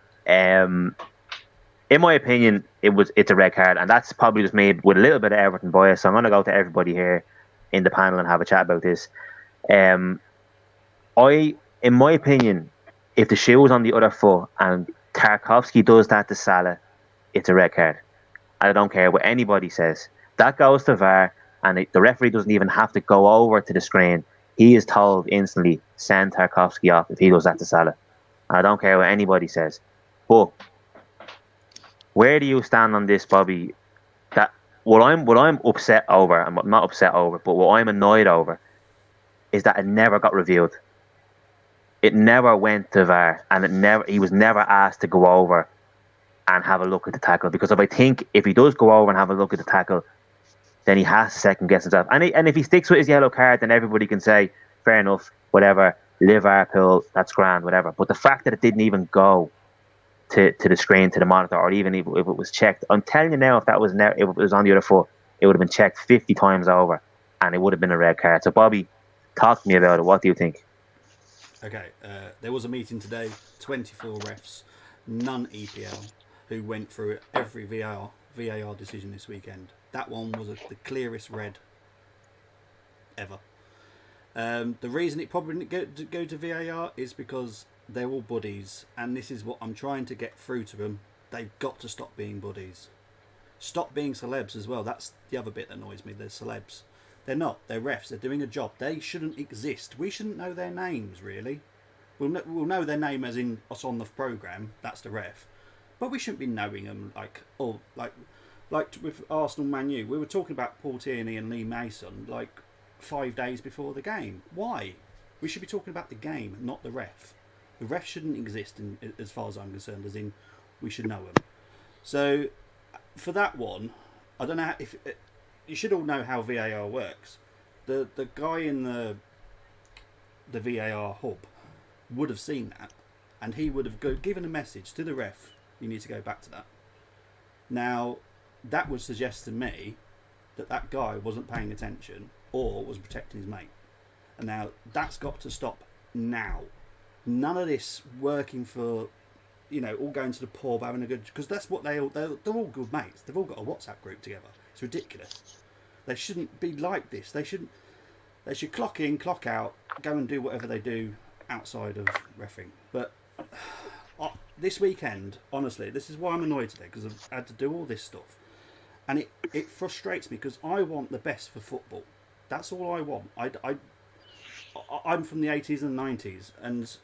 in my opinion, it's a red card, and that's probably just made with a little bit of Everton bias. So I'm going to go to everybody here in the panel and have a chat about this. In my opinion, if the shoe was on the other foot and Tarkowski does that to Salah, it's a red card. I don't care what anybody says. That goes to VAR, and the referee doesn't even have to go over to the screen. He is told instantly, send Tarkowski off if he does that to Salah. And I don't care what anybody says. But where do you stand on this, Bobby? That what I'm upset over, I'm not upset over, but what I'm annoyed over is that it never got revealed. It never went to VAR, and he was never asked to go over and have a look at the tackle. Because if he does go over and have a look at the tackle, then he has to second guess himself. And if he sticks with his yellow card, then everybody can say, fair enough, whatever, Liverpool, that's grand, whatever. But the fact that it didn't even go to the screen, to the monitor, or even if it was checked, I'm telling you now, if it was on the other foot, it would have been checked 50 times over, and it would have been a red card. So Bobby, talk to me about it. What do you think? Okay, there was a meeting today, 24 refs, none EPL, who went through every VAR decision this weekend. That one was the clearest red ever. The reason it probably didn't go to VAR is because they're all buddies, and this is what I'm trying to get through to them. They've got to stop being buddies. Stop being celebs as well. That's the other bit that annoys me. They're celebs. They're not. They're refs. They're doing a job. They shouldn't exist. We shouldn't know their names, really. We'll know their name as in us on the programme. That's the ref. But we shouldn't be knowing them like with Arsenal Man U. We were talking about Paul Tierney and Lee Mason like 5 days before the game. Why? We should be talking about the game, not the ref. The refs shouldn't exist, as far as I'm concerned, as in we should know them. So for that one, I don't know if you should all know how VAR works. The guy in the VAR hub would have seen that, and he would have given a message to the ref. You need to go back to that. Now, that would suggest to me that guy wasn't paying attention or was protecting his mate. And now that's got to stop now. None of this working for, all going to the pub, having a good, because that's what they're all good mates. They've all got a WhatsApp group together. It's ridiculous. They shouldn't be like this. They should clock in, clock out, go and do whatever they do outside of reffing. But this weekend, honestly, this is why I'm annoyed today, because I've had to do all this stuff. And it frustrates me, because I want the best for football. That's all I want. I'm from the 80s and 90s, and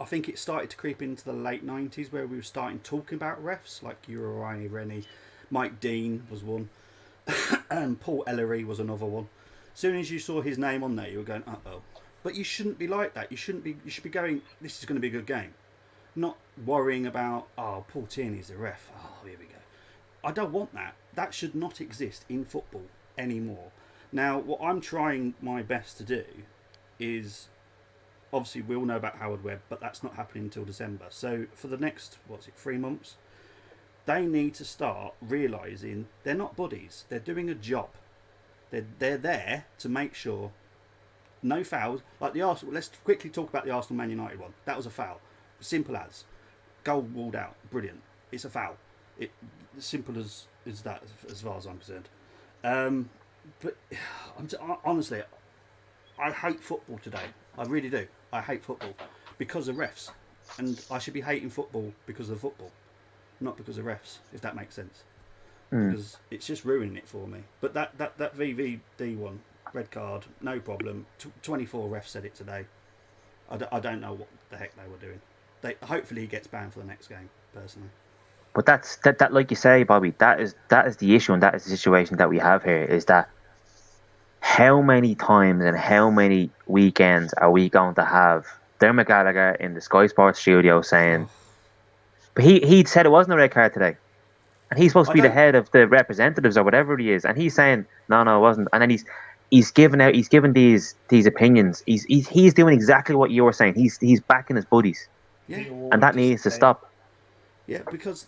I think it started to creep into the late 90s, where we were starting talking about refs, like Uri Rennie, Mike Dean was one, and Paul Ellery was another one. As soon as you saw his name on there, you were going, uh-oh. But you shouldn't be like that. You should be going, this is going to be a good game. Not worrying about, Paul Tierney's the ref. Oh, here we go. I don't want that. That should not exist in football anymore. Now, what I'm trying my best to do is, obviously we all know about Howard Webb, but that's not happening until December. So for the next, 3 months, they need to start realising they're not buddies. They're doing a job. They're there to make sure no fouls. Like the Arsenal, let's quickly talk about the Arsenal Man United one. That was a foul. Simple as. Goal ruled out. Brilliant. It's a foul. Simple as that, as far as I'm concerned. But honestly, I hate football today. I really do. I hate football because of refs. And I should be hating football because of football, not because of refs, if that makes sense. Because it's just ruining it for me. But that VVD one, red card, no problem. 24 refs said it today. I don't know what the heck they were doing. Hopefully he gets banned for the next game, personally. But that's that like you say, Bobby, that is the issue, and that is the situation that we have here, is that how many times and how many weekends are we going to have Dermot Gallagher in the Sky Sports studio saying, but he said it wasn't a red card today, and he's supposed to be the head of the representatives or whatever he is, and he's saying no, it wasn't, and then he's given these opinions. He's doing exactly what you were saying. He's backing his buddies, and that needs to stop. Yeah, because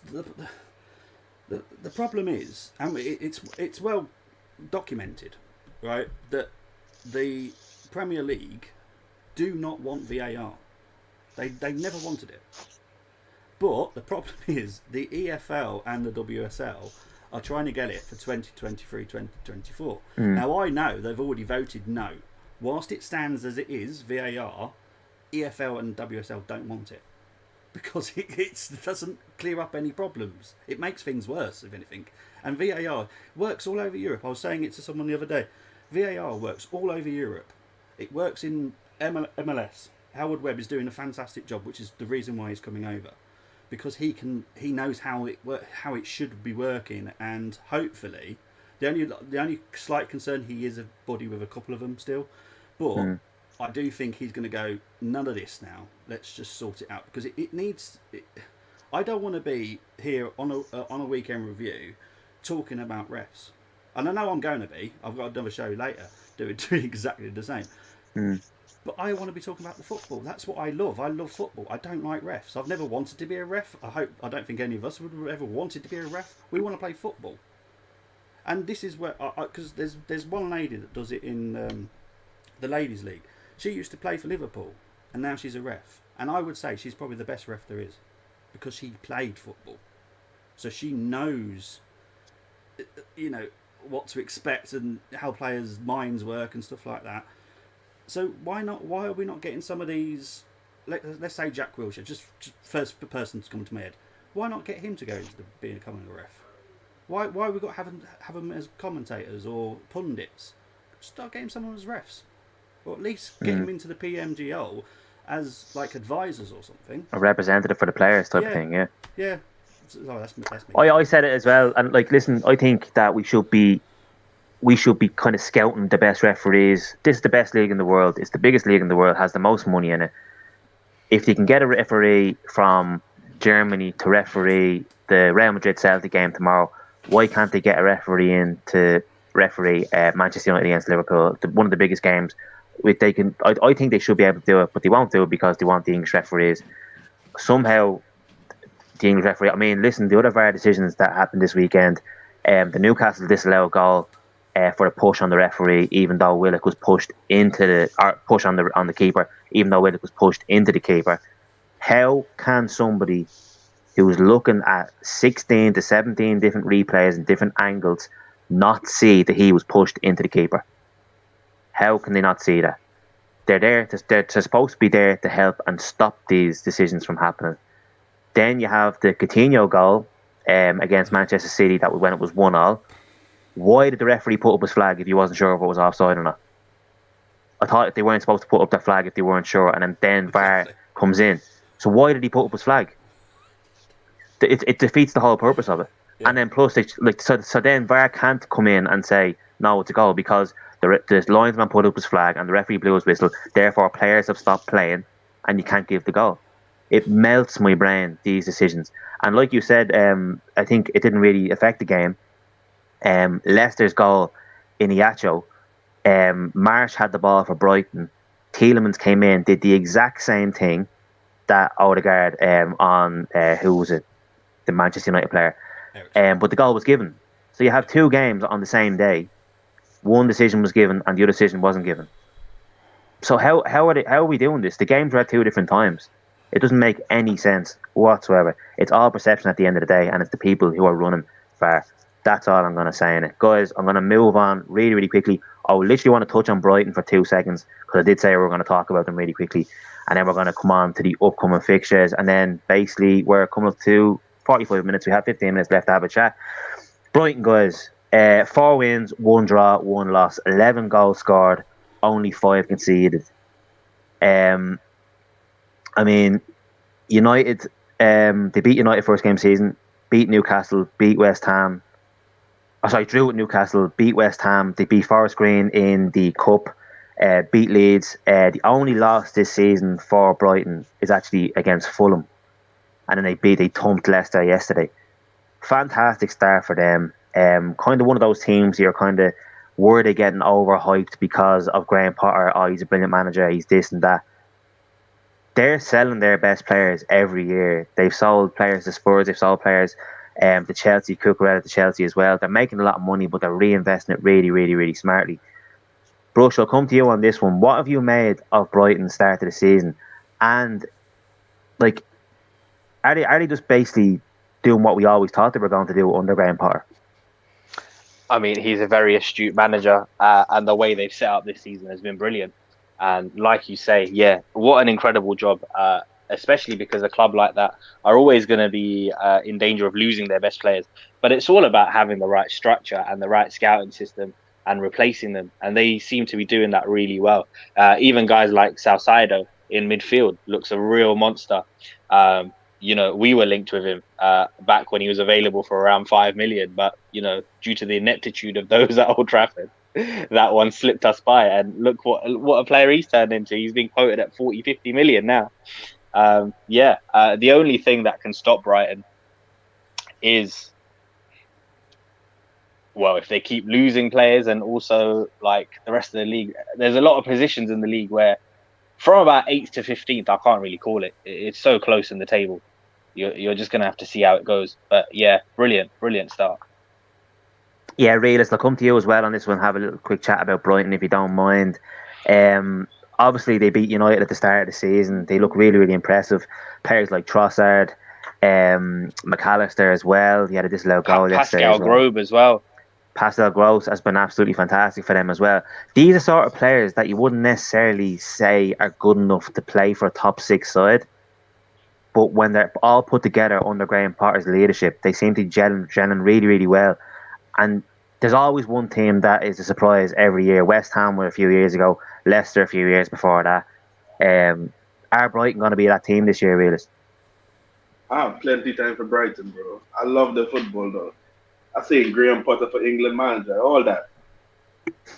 the problem is, and it's well documented, right, that the Premier League do not want VAR. They never wanted it. But the problem is the EFL and the WSL are trying to get it for 2023, 2024. Now, I know they've already voted no. Whilst it stands as it is, VAR, EFL and WSL don't want it. Because it doesn't clear up any problems. It makes things worse, if anything. And VAR works all over Europe. I was saying it to someone the other day. VAR works all over Europe. It works in MLS. Howard Webb is doing a fantastic job, which is the reason why he's coming over. Because he knows how it should be working, and hopefully, the only slight concern, he is a buddy with a couple of them still, but I do think he's going to go, none of this now. Let's just sort it out, because it needs. I don't want to be here on a weekend review talking about refs, and I know I'm going to be. I've got another show later doing exactly the same. But I want to be talking about the football. That's what I love. I love football. I don't like refs. I've never wanted to be a ref. I don't think any of us would have ever wanted to be a ref. We want to play football. And this is where, because there's one lady that does it in the ladies' league. She used to play for Liverpool, and now she's a ref. And I would say she's probably the best ref there is, because she played football, so she knows, what to expect and how players' minds work and stuff like that. So why are we not getting some of these? Let's say Jack Wilshere, just first person to come to my head. Why not get him to go into being a ref? Why we got to have them as commentators or pundits? Start getting someone as refs, or at least get him into the PMGO as like advisors or something. A representative for the players type of thing, yeah. Yeah. Oh, that's me. I said it as well, and listen, I think that we should be kind of scouting the best referees. This is the best league in the world. It's the biggest league in the world. Has the most money in it. if you can get a referee from Germany to referee the Real Madrid Celtic game tomorrow, why can't they get a referee in to referee Manchester United against Liverpool, one of the biggest games? They can, I think they should be able to do it, but they won't do it because they want the English referees. Somehow, the English referee. I mean, listen, the other VAR decisions that happened this weekend, the Newcastle disallowed goal for a push on the referee, even though Willock was pushed into push on the keeper, even though Willock was pushed into the keeper. How can somebody who was looking at 16 to 17 different replays and different angles not see that he was pushed into the keeper? How can they not see that? They're supposed to be there to help and stop these decisions from happening. Then you have the Coutinho goal against Manchester City that when it was 1-1. Why did the referee put up his flag if he wasn't sure if it was offside or not? I thought they weren't supposed to put up their flag if they weren't sure, and then VAR comes in. So why did he put up his flag? It defeats the whole purpose of it. Yeah. And then plus, so then VAR can't come in and say, no, it's a goal, because the linesman put up his flag and the referee blew his whistle. Therefore, players have stopped playing, and you can't give the goal. It melts my brain, these decisions. And like you said, I think it didn't really affect the game. Leicester's goal in Iacho, Marsh had the ball for Brighton. Tielemans came in, did the exact same thing that Odegaard on, who was it? The Manchester United player. But the goal was given. So you have two games on the same day. One decision was given and the other decision wasn't given. So how are we doing this? The games are at two different times. It doesn't make any sense whatsoever. It's all perception at the end of the day, and it's the people who are running VAR. That's all I'm going to say in it. Guys, I'm going to move on really, really quickly. I literally want to touch on Brighton for 2 seconds, because I did say we were going to talk about them really quickly. And then we're going to come on to the upcoming fixtures. And then basically we're coming up to 45 minutes. We have 15 minutes left to have a chat. Brighton, guys, 4 wins, 1 draw, 1 loss, 11 goals scored, only 5 conceded. I mean, United, they beat United first game season, beat Newcastle, beat West Ham. Drew at Newcastle, beat West Ham. They beat Forest Green in the Cup, beat Leeds. The only loss this season for Brighton is actually against Fulham. And then they thumped Leicester yesterday. Fantastic start for them. Kind of one of those teams you're kind of, were they getting overhyped because of Graham Potter? Oh, he's a brilliant manager, he's this and that. They're selling their best players every year. They've sold players to Spurs, they've sold players to Chelsea, Cucurella to Chelsea as well. They're making a lot of money, but they're reinvesting it really, really, really smartly. Brush, I'll come to you on this one. What have you made of Brighton start of the season? And, like, are they just basically doing what we always thought they were going to do under Graham Potter? I mean, he's a very astute manager, and the way they've set up this season has been brilliant. And like you say, yeah, what an incredible job, especially because a club like that are always going to be in danger of losing their best players. But it's all about having the right structure and the right scouting system and replacing them. And they seem to be doing that really well. Even guys like Salcido in midfield looks a real monster. We were linked with him back when he was available for around 5 million. But, due to the ineptitude of those at Old Trafford, that one slipped us by. And look what a player he's turned into. He's been quoted at 40, 50 million now. The only thing that can stop Brighton is, well, if they keep losing players, and also like the rest of the league, there's a lot of positions in the league where from about 8th to 15th, I can't really call it. It's so close in the table. You're just going to have to see how it goes. But yeah, brilliant start. Yeah, Realist, I'll come to you as well on this one, have a little quick chat about Brighton, if you don't mind. Obviously, they beat United at the start of the season. They look really, really impressive. Players like Trossard, McAllister as well. He had a disallowed goal yesterday. Pascal Grobe as well. Pascal Gross has been absolutely fantastic for them as well. These are sort of players that you wouldn't necessarily say are good enough to play for a top 6 side. But when they're all put together under Graham Potter's leadership, they seem to be gelling really, really well. And there's always one team that is a surprise every year. West Ham were a few years ago, Leicester a few years before that. Are Brighton going to be that team this year, Realist? I have plenty of time for Brighton, bro. I love the football, though. I say Graham Potter for England manager, all that.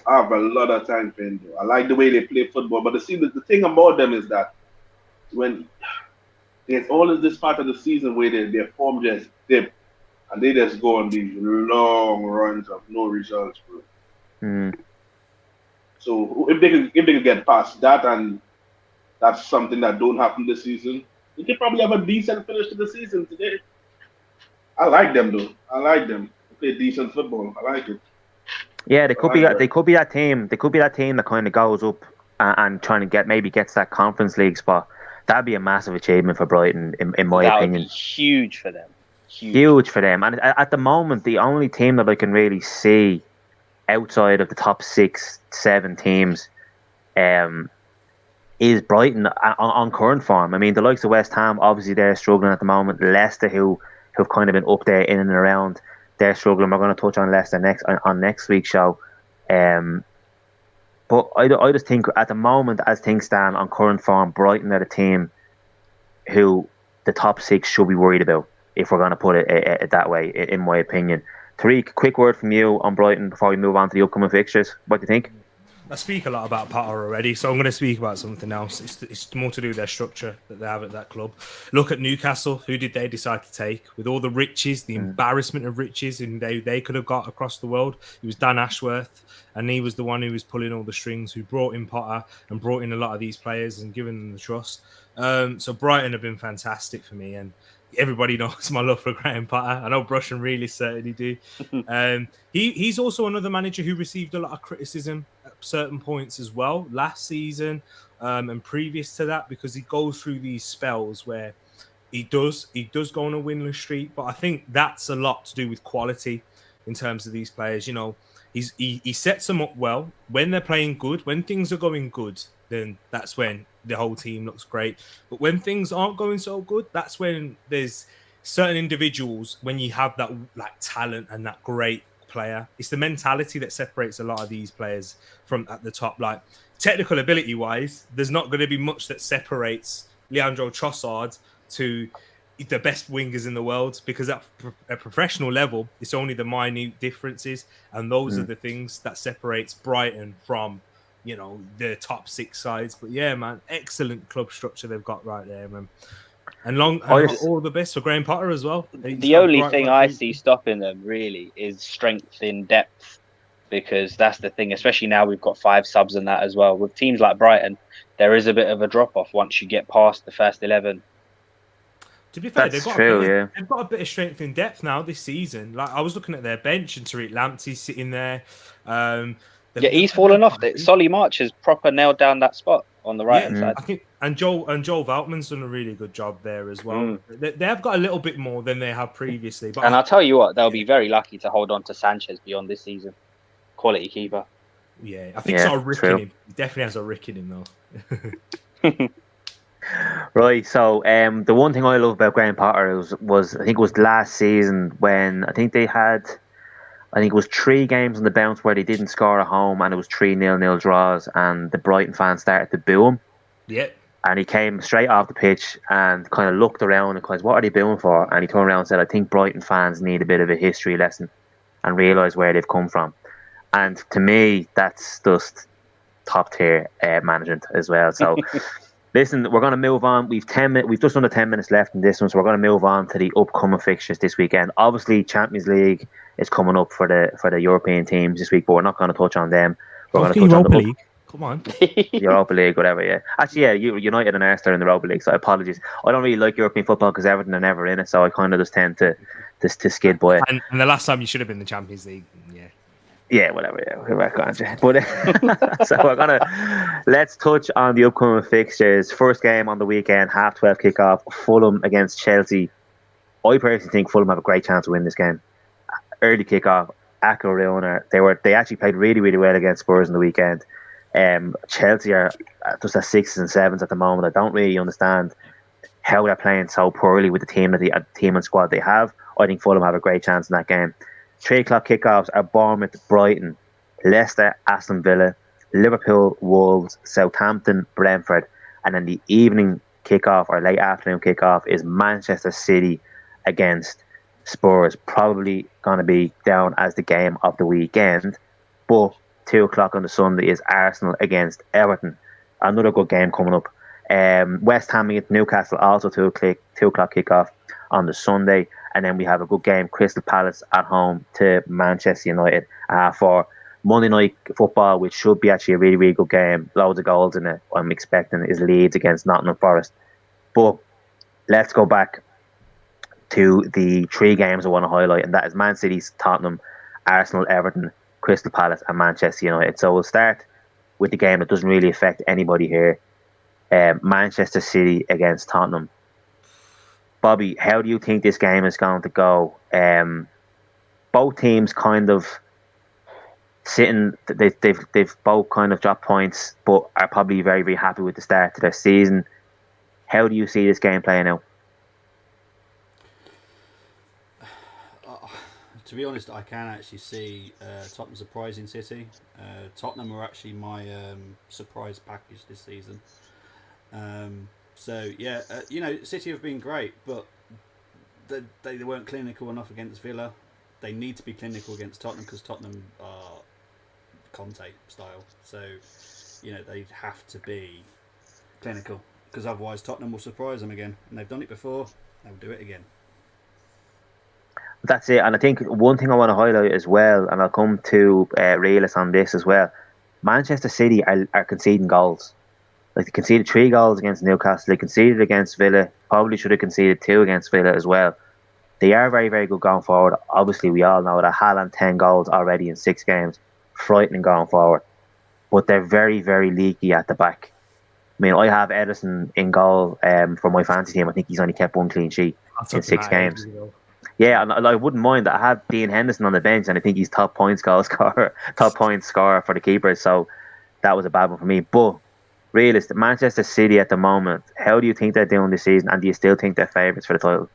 I have a lot of time for him, though. I like the way they play football. But the thing about them is that when there's always this part of the season where their form just dip and they just go on these long runs of no results, bro. Mm. So if they could get past that, and that's something that don't happen this season, they could probably have a decent finish to the season today. I like them though. I like them. They play decent football. I like it. Yeah, they I could be like that. They could be that team. They could be that team that kind of goes up and trying to gets that Conference League spot. That'd be a massive achievement for Brighton, in my That would be opinion. huge for them. Huge for them. And at the moment, the only team that I can really see outside of the top 6, 7 teams, is Brighton on current form. I mean, the likes of West Ham, obviously they're struggling at the moment. Leicester, who've kind of been up there in and around, they're struggling. We're going to touch on Leicester next week's show. But I just think at the moment, as things stand on current form, Brighton are the team who the top 6 should be worried about, if we're going to put it that way, in my opinion. Tariq, quick word from you on Brighton before we move on to the upcoming fixtures. What do you think? I speak a lot about Potter already, so I'm going to speak about something else. It's more to do with their structure that they have at that club. Look at Newcastle. Who did they decide to take? With all the riches, the embarrassment of riches, and they could have got across the world. It was Dan Ashworth, and he was the one who was pulling all the strings, who brought in Potter and brought in a lot of these players and given them the trust. So Brighton have been fantastic for me, and everybody knows my love for Graham Potter. I know Brush and really certainly do. He's also another manager who received a lot of criticism at certain points as well last season and previous to that, because he goes through these spells where he does go on a winless streak. But I think that's a lot to do with quality in terms of these players. You know, he sets them up well when they're playing good, when things are going good. Then that's when the whole team looks great. But when things aren't going so good, that's when there's certain individuals, when you have that like talent and that great player, it's the mentality that separates a lot of these players from at the top. Like technical ability wise, there's not going to be much that separates Leandro Trossard to the best wingers in the world, because at a professional level, it's only the minute differences, and those are the things that separates Brighton from, you know, the top 6 sides. But yeah, man, excellent club structure they've got right there, man. And all the best for Graham Potter as well. The only thing I see stopping them really is strength in depth, because that's the thing, especially now we've got 5 subs and that as well. With teams like Brighton, there is a bit of a drop off once you get past the first 11. To be fair, That's they've got a bit of strength in depth now this season. Like I was looking at their bench and Tariq Lamptey's sitting there. Yeah, he's fallen off. Solly March has proper nailed down that spot on the right hand side. I think, and Joel Veltman's done a really good job there as well. They have got a little bit more than they have previously. But I'll tell you what, they'll be very lucky to hold on to Sanchez beyond this season. Quality keeper. Yeah, I think it's got a rick in him. He definitely has a rick in him though. Right, so the one thing I love about Graham Potter was I think it was last season when I think it was 3 games on the bounce where they didn't score at home, and it was 3 0-0 draws, and the Brighton fans started to boo him. Yeah. And he came straight off the pitch and kind of looked around and goes, "What are they booing for?" And he turned around and said, "I think Brighton fans need a bit of a history lesson and realise where they've come from." And to me, that's just top tier management as well. So listen, we're going to move on. We've just under 10 minutes left in this one, so we're going to move on to the upcoming fixtures this weekend. Obviously, Champions League is coming up for the European teams this week, but we're not going to touch on them. We're going to touch Europa on the League. Come on. Europa League, whatever. Yeah, actually, yeah. United and Arsenal are in the Europa League, so apologies. I don't really like European football because Everton are never in it, so I kind of just tend to skid by it. And the last time you should have been in the Champions League, yeah. Yeah, whatever. Yeah, we're back on. But so let's touch on the upcoming fixtures. First game on the weekend, 12:30 kickoff. Fulham against Chelsea. I personally think Fulham have a great chance to win this game. Early kickoff, Ako Reona. They actually played really, really well against Spurs on the weekend. Chelsea are just at 6s and 7s at the moment. I don't really understand how they're playing so poorly with the team and squad they have. I think Fulham have a great chance in that game. 3:00 kickoffs are Bournemouth, Brighton, Leicester, Aston Villa, Liverpool, Wolves, Southampton, Brentford, and then the evening kickoff or late afternoon kickoff is Manchester City against Spurs. Probably going to be down as the game of the weekend, but 2:00 on the Sunday is Arsenal against Everton. Another good game coming up. West Ham against Newcastle, also 2 o'clock kickoff on the Sunday. And then we have a good game, Crystal Palace at home to Manchester United for Monday night football, which should be actually a really, really good game. Loads of goals in it. What I'm expecting is Leeds against Nottingham Forest. But let's go back to the 3 games I want to highlight, and that is Man City's, Tottenham, Arsenal, Everton, Crystal Palace and Manchester United. So we'll start with the game that doesn't really affect anybody here. Manchester City against Tottenham. Bobby, how do you think this game is going to go? Both teams kind of sitting, they've both kind of dropped points, but are probably very, very happy with the start to their season. How do you see this game playing out? To be honest, I can actually see Tottenham surprising City. Tottenham are actually my surprise package this season. City have been great, but they weren't clinical enough against Villa. They need to be clinical against Tottenham because Tottenham are Conte style. So, they have to be clinical because otherwise Tottenham will surprise them again. And they've done it before, they'll do it again. That's it. And I think one thing I want to highlight as well, and I'll come to realist on this as well, Manchester City are conceding goals. Like, they conceded 3 goals against Newcastle. They conceded against Villa. Probably should have conceded 2 against Villa as well. They are very, very good going forward. Obviously, we all know that Haaland 10 goals already in 6 games. Frightening going forward. But they're very, very leaky at the back. I mean, I have Edison in goal for my fantasy team. I think he's only kept 1 clean sheet in 6 games. Yeah, and I wouldn't mind that. I have Dean Henderson on the bench, and I think he's top points scorer for the keepers. So that was a bad one for me. But realistic, Manchester City at the moment, how do you think they're doing this season, and do you still think they're favourites for the title?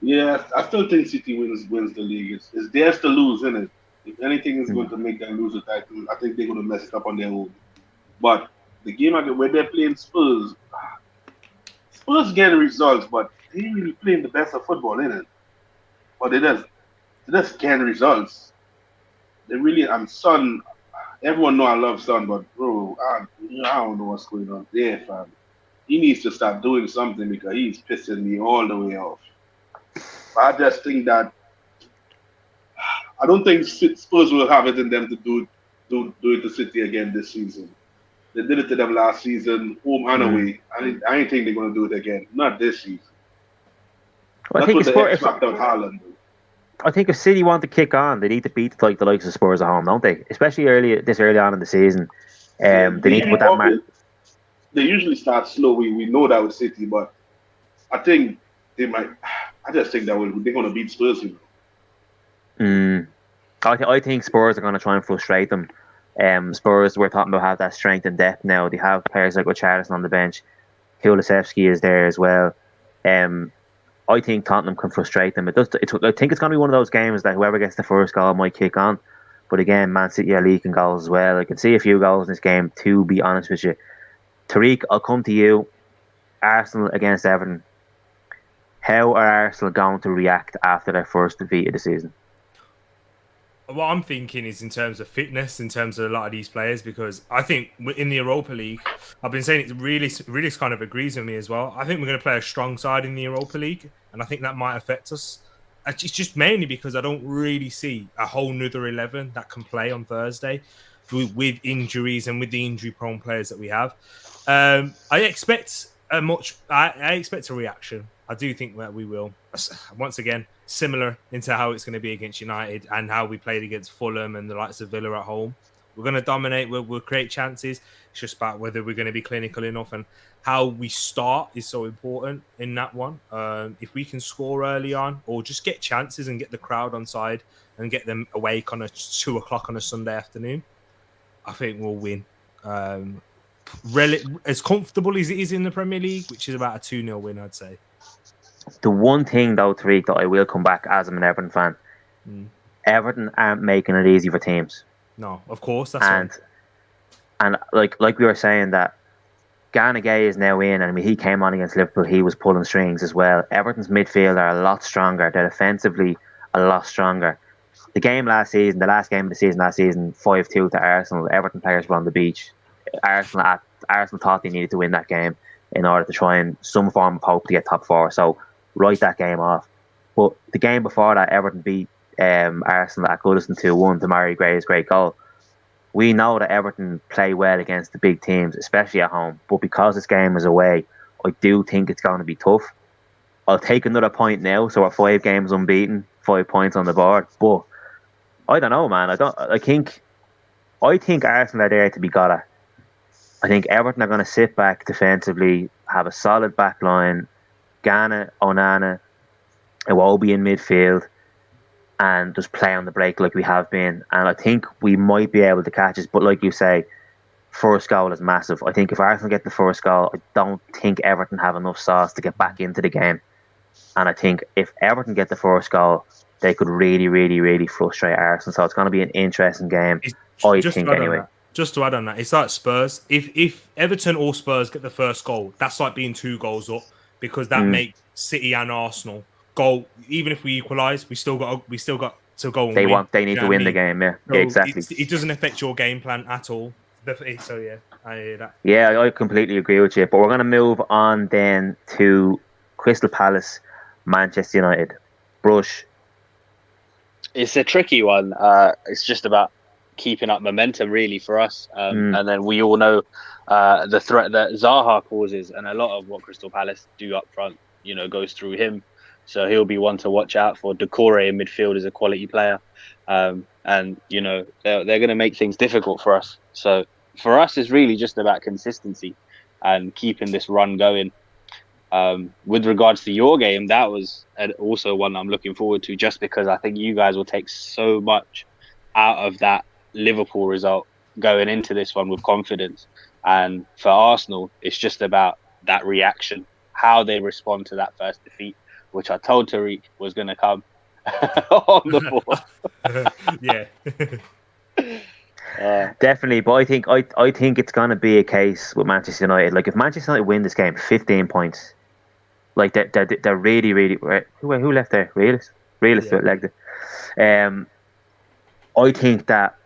Yeah, I still think City wins the league. It's theirs to lose, isn't it? If anything is going to make them lose the title, I think they're going to mess it up on their own. But the game where they're playing Spurs getting results, but they ain't really playing the best of football, innit? But they just getting results. They really, and Son, everyone know I love Son, but bro, I don't know what's going on there, fam. He needs to start doing something because he's pissing me all the way off. But I just think that I don't think Spurs will have it in them to do it to City again this season. They did it to them last season, home and away. I ain't think they're going to do it again. Not this season. Well, That's what the X factor of Haaland. I think if City want to kick on, they need to beat the likes of Spurs at home, don't they? Especially this early on in the season. They need to put that mark. They usually start slow. We know that with City, but I think they might. I just think that they're going to beat Spurs. I think Spurs are going to try and frustrate them. Spurs, we're talking about, have that strength and depth now. They have players like Richarlison on the bench. Kulusevski is there as well. I think Tottenham can frustrate them. I think it's going to be one of those games that whoever gets the first goal might kick on. But again, Man City are leaking goals as well. I can see a few goals in this game, to be honest with you. Tariq, I'll come to you. Arsenal against Everton. How are Arsenal going to react after their first defeat of the season? What I'm thinking is in terms of fitness, in terms of a lot of these players, because I think in the Europa League, I've been saying it really kind of agrees with me as well. I think we're going to play a strong side in the Europa League, and I think that might affect us. It's just mainly because I don't really see a whole nother 11 that can play on Thursday with injuries and with the injury-prone players that we have. I expect I expect a reaction. I do think that we will. Once again, similar into how it's going to be against United and how we played against Fulham and the likes of Villa at home. We're going to dominate. We'll create chances. It's just about whether we're going to be clinical enough, and how we start is so important in that one. If we can score early on or just get chances and get the crowd on side and get them awake on a 2 o'clock on a Sunday afternoon, I think we'll win. As comfortable as it is in the Premier League, which is about a 2-0 win, I'd say. The one thing, though, Tariq, that I will come back as I'm an Everton fan, Everton aren't making it easy for teams. No, of course, that's right. And like we were saying, that Gana Gueye is now in, and I mean, he came on against Liverpool, he was pulling strings as well. Everton's midfield are a lot stronger. They're defensively a lot stronger. The last game of the season last season, 5-2 to Arsenal. Everton players were on the beach. Arsenal Arsenal thought they needed to win that game in order to try and some form of hope to get top four. So write that game off. But the game before that, Everton beat Arsenal at Goodison 2-1 to Murray Gray's great goal. We know that Everton play well against the big teams, especially at home. But because this game is away, I do think it's going to be tough. I'll take another point now, so we're 5 games unbeaten, 5 points on the board. But I don't know, man. I think Arsenal are there to be got at. I think Everton are going to sit back defensively, have a solid back line, Ghana, Onana, Iwobi in midfield, and just play on the break like we have been. And I think we might be able to catch us. But like you say, first goal is massive. I think if Arsenal get the first goal, I don't think Everton have enough sauce to get back into the game. And I think if Everton get the first goal, they could really, really, really frustrate Arsenal. So it's going to be an interesting game, I think, anyway. Just to add on that, it's like Spurs. If Everton or Spurs get the first goal, that's like being 2 goals up, because that makes City and Arsenal goal. Even if we equalise, we still got to go and win. They need to win the game, yeah. So yeah, exactly. It doesn't affect your game plan at all. So yeah, I hear that. Yeah, I completely agree with you. But we're going to move on then to Crystal Palace, Manchester United. Brush. It's a tricky one. It's just about keeping up momentum, really, for us. And then we all know the threat that Zaha causes, and a lot of what Crystal Palace do up front, goes through him. So he'll be one to watch out for. Decore in midfield is a quality player. And, they're going to make things difficult for us. So for us, it's really just about consistency and keeping this run going. With regards to your game, that was also one I'm looking forward to, just because I think you guys will take so much out of that Liverpool result going into this one with confidence. And for Arsenal, it's just about that reaction, how they respond to that first defeat, which I told Tariq was going to come on the ball. Yeah. Definitely, but I think it's going to be a case with Manchester United. Like, if Manchester United win this game, 15 points. Like, they're really, really... Who left there? Realist legged it. I think that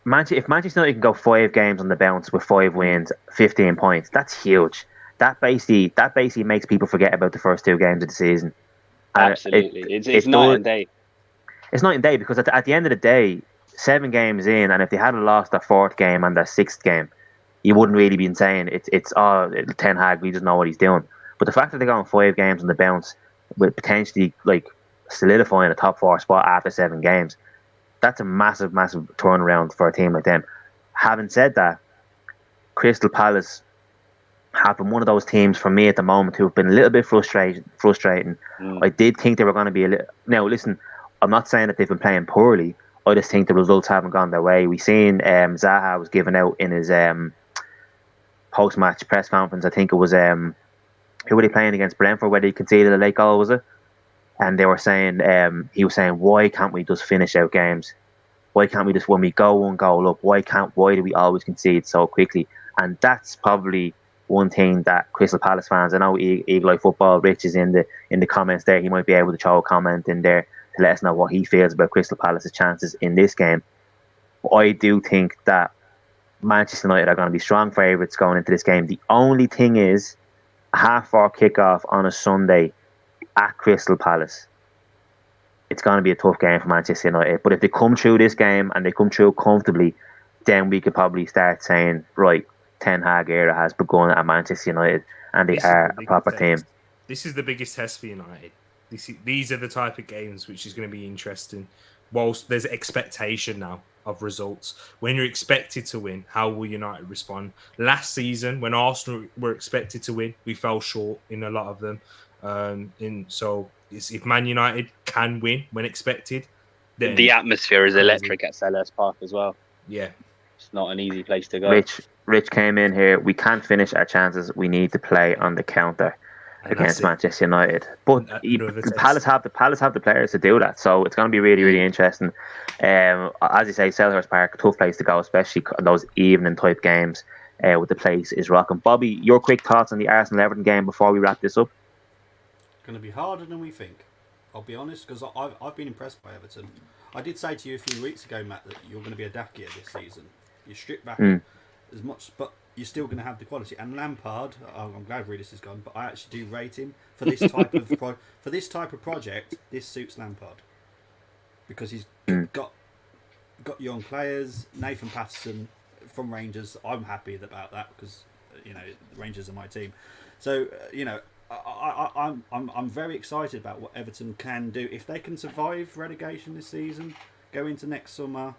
if Manchester United can go 5 games on the bounce with 5 wins, 15 points, that's huge. That basically makes people forget about the first 2 games of the season. Absolutely. It's night and day. It's night and day, because at the end of the day, 7 games in, and if they hadn't lost their 4th game and their 6th game, you wouldn't really be saying it's Ten Hag, we just know what he's doing. But the fact that they're going 5 games on the bounce with potentially like solidifying a top 4 spot after 7 games, that's a massive, massive turnaround for a team like them. Having said that, Crystal Palace have been one of those teams for me at the moment who have been a little bit frustrating. I did think they were going to be a little... Now, listen, I'm not saying that they've been playing poorly. I just think the results haven't gone their way. We seen Zaha was given out in his post-match press conference. I think it was who were they playing against? Brentford, where they conceded a late goal, was it? And they were saying, he was saying, why can't we just finish out games? Why can't we just, when we go 1 goal up, why do we always concede so quickly? And that's probably one thing that Crystal Palace fans, I know Eagle Eye Football, Rich is in the comments there. He might be able to throw a comment in there to let us know what he feels about Crystal Palace's chances in this game. But I do think that Manchester United are going to be strong favourites going into this game. The only thing is, a 4:30 kickoff on a Sunday at Crystal Palace. It's going to be a tough game for Manchester United. But if they come through this game and they come through comfortably, then we could probably start saying, right, Ten Hag era has begun at Manchester United, and they are a proper team. This is the biggest test for United. These are the type of games which is going to be interesting. Whilst there's expectation now of results, when you're expected to win, how will United respond? Last season, when Arsenal were expected to win, we fell short in a lot of them. If Man United can win when expected, then the atmosphere is electric at Selhurst Park as well. Yeah, it's not an easy place to go. Rich came in here. We can't finish our chances. We need to play on the counter against Manchester United. But Palace have the players to do that. So it's going to be really, really interesting. As you say, Selhurst Park, a tough place to go, especially those evening type games. With the place is rocking. Bobby, your quick thoughts on the Arsenal Everton game before we wrap this up? Going to be harder than we think. I'll be honest, because I've been impressed by Everton. I did say to you a few weeks ago, Matt, that you're going to be a Dakia this season. You strip back as much, but you're still going to have the quality. And Lampard, I'm glad Reedus is gone, but I actually do rate him for this type of for this type of project. This suits Lampard because he's got young players. Nathan Patterson from Rangers, I'm happy about that because the Rangers are my team. So I'm very excited about what Everton can do if they can survive relegation this season, go into next summer,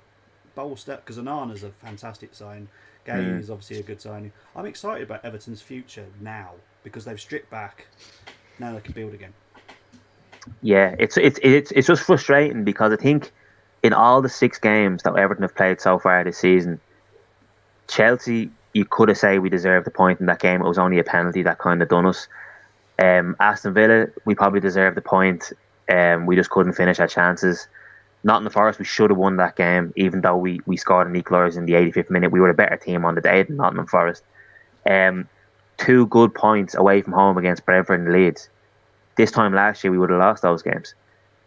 bolster because Onana's a fantastic sign. Gay is obviously a good signing. I'm excited about Everton's future now because they've stripped back. Now they can build again. Yeah, it's just frustrating because I think in all the 6 games that Everton have played so far this season, Chelsea, you could have said we deserved the point in that game. It was only a penalty that kind of done us. Aston Villa, we probably deserved the point. We just couldn't finish our chances. Nottingham Forest, we should have won that game, even though we scored an equaliser in the 85th minute. We were a better team on the day than Nottingham Forest. 2 good points away from home against Brentford and Leeds. This time last year, we would have lost those games.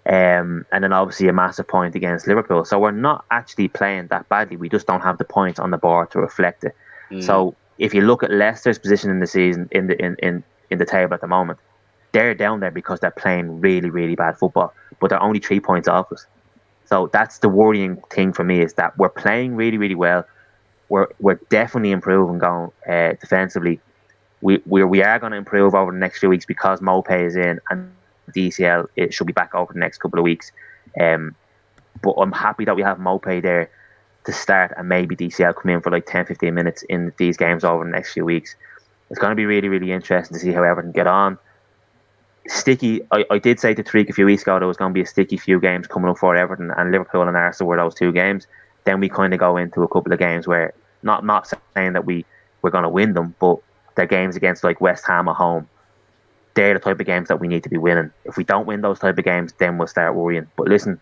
And then obviously a massive point against Liverpool. So we're not actually playing that badly. We just don't have the points on the board to reflect it. So if you look at Leicester's position in the season, in the table at the moment, they're down there because they're playing really, really bad football. But they're only 3 points off us. So that's the worrying thing for me, is that we're playing really, really well. We're definitely improving going defensively. We are going to improve over the next few weeks because Mopé is in and DCL it should be back over the next couple of weeks. But I'm happy that we have Mopé there to start and maybe DCL come in for like 10-15 minutes in these games over the next few weeks. It's going to be really, really interesting to see how Everton get on. Sticky, I did say to Tariq a few weeks ago there was going to be a sticky few games coming up for Everton, and Liverpool and Arsenal were those 2 games. Then we kind of go into a couple of games where not saying that we're going to win them, but they're games against like West Ham at home. They're the type of games that we need to be winning. If we don't win those type of games, then we'll start worrying. But listen,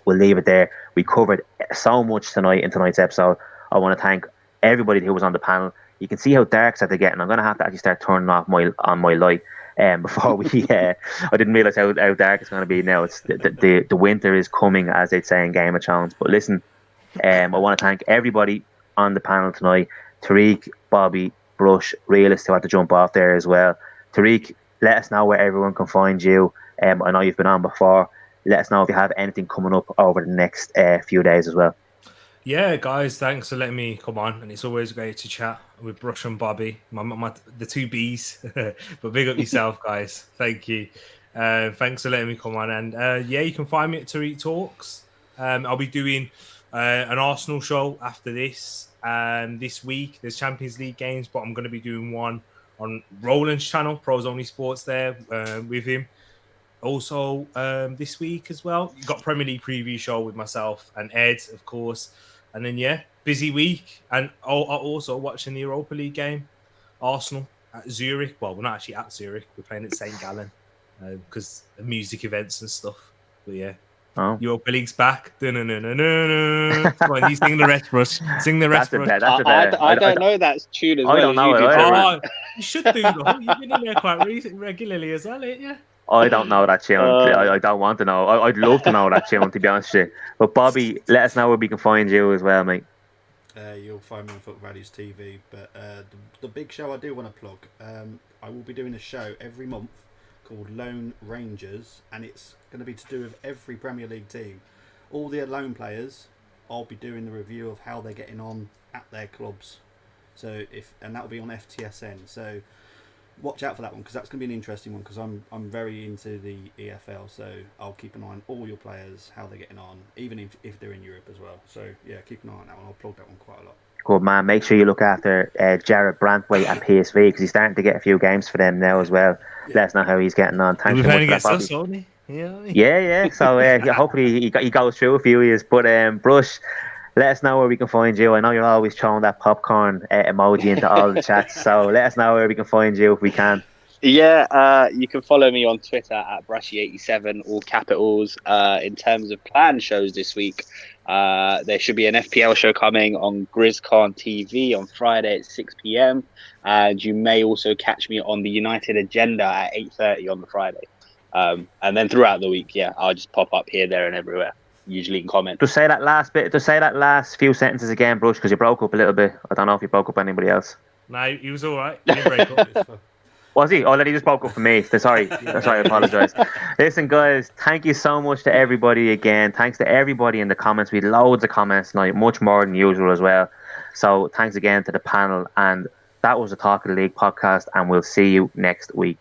we'll leave it there. We covered so much tonight in tonight's episode. I want to thank everybody who was on the panel. You can see how dark they're getting. I'm going to have to actually start turning off my light. Before we, I didn't realise how dark it's going to be now. It's the winter is coming, as they'd say in Game of Thrones. But listen, I want to thank everybody on the panel tonight. Tariq, Bobby, Brush, Realist, who had to jump off there as well. Tariq, let us know where everyone can find you. I know you've been on before. Let us know if you have anything coming up over the next few days as well. Yeah, guys, thanks for letting me come on, and it's always great to chat with Brush and Bobby, the 2 Bs. But big up yourself, guys. Thank you. Thanks for letting me come on, and you can find me at Tariq Talks. I'll be doing an Arsenal show after this. This week there's Champions League games, but I'm going to be doing one on Roland's channel, Pros Only Sports, there with him. Also, this week as well, you got Premier League preview show with myself and Ed, of course. And then, busy week. And also watching the Europa League game. Arsenal at Zurich. Well, we're not actually at Zurich. We're playing at St. Gallen because of music events and stuff. But Europa League's back. Come on, you sing the rest, Russ. Sing the rest, Russ. I don't know that tune as well. I don't know it. You should do though. You've been in there quite regularly as well, ain't you? I don't know that tune. I don't want to know. I'd love to know that tune, to be honest with you. But Bobby, let us know where we can find you as well, mate. You'll find me on Foot Values TV. But the big show I do want to plug, I will be doing a show every month called Lone Rangers, and it's going to be to do with every Premier League team. All the loan players, I'll be doing the review of how they're getting on at their clubs. And that'll be on FTSN. So watch out for that one, because that's going to be an interesting one, because I'm very into the EFL, so I'll keep an eye on all your players, how they're getting on, even if they're in Europe as well. So keep an eye on that one. I'll plug that one quite a lot. Good man. Make sure you look after Jared Brantwaite at PSV, because he's starting to get a few games for them now as well. Let us know how he's getting on. Thanks very much for that, Bobby. Yeah. So hopefully he goes through a few years. But Brush, let us know where we can find you. I know you're always throwing that popcorn emoji into all the chats, so let us know where we can find you if we can. Yeah, you can follow me on Twitter at Brushy87, all capitals. In terms of planned shows this week, there should be an FPL show coming on GrizzCon TV on Friday at 6 p.m. And you may also catch me on the United Agenda at 8:30 on the Friday. And then throughout the week, I'll just pop up here, there, and everywhere. usually in comments. Just say that last bit. Just say that last few sentences again, Bruce, because you broke up a little bit. I don't know if you broke up anybody else. No, he was all right. He didn't break up. Was he? Oh, then he just broke up for me. Sorry, I apologise. Listen, guys, thank you so much to everybody again. Thanks to everybody in the comments. We had loads of comments tonight, much more than usual as well. So thanks again to the panel. And that was the Talk of the League podcast, and we'll see you next week.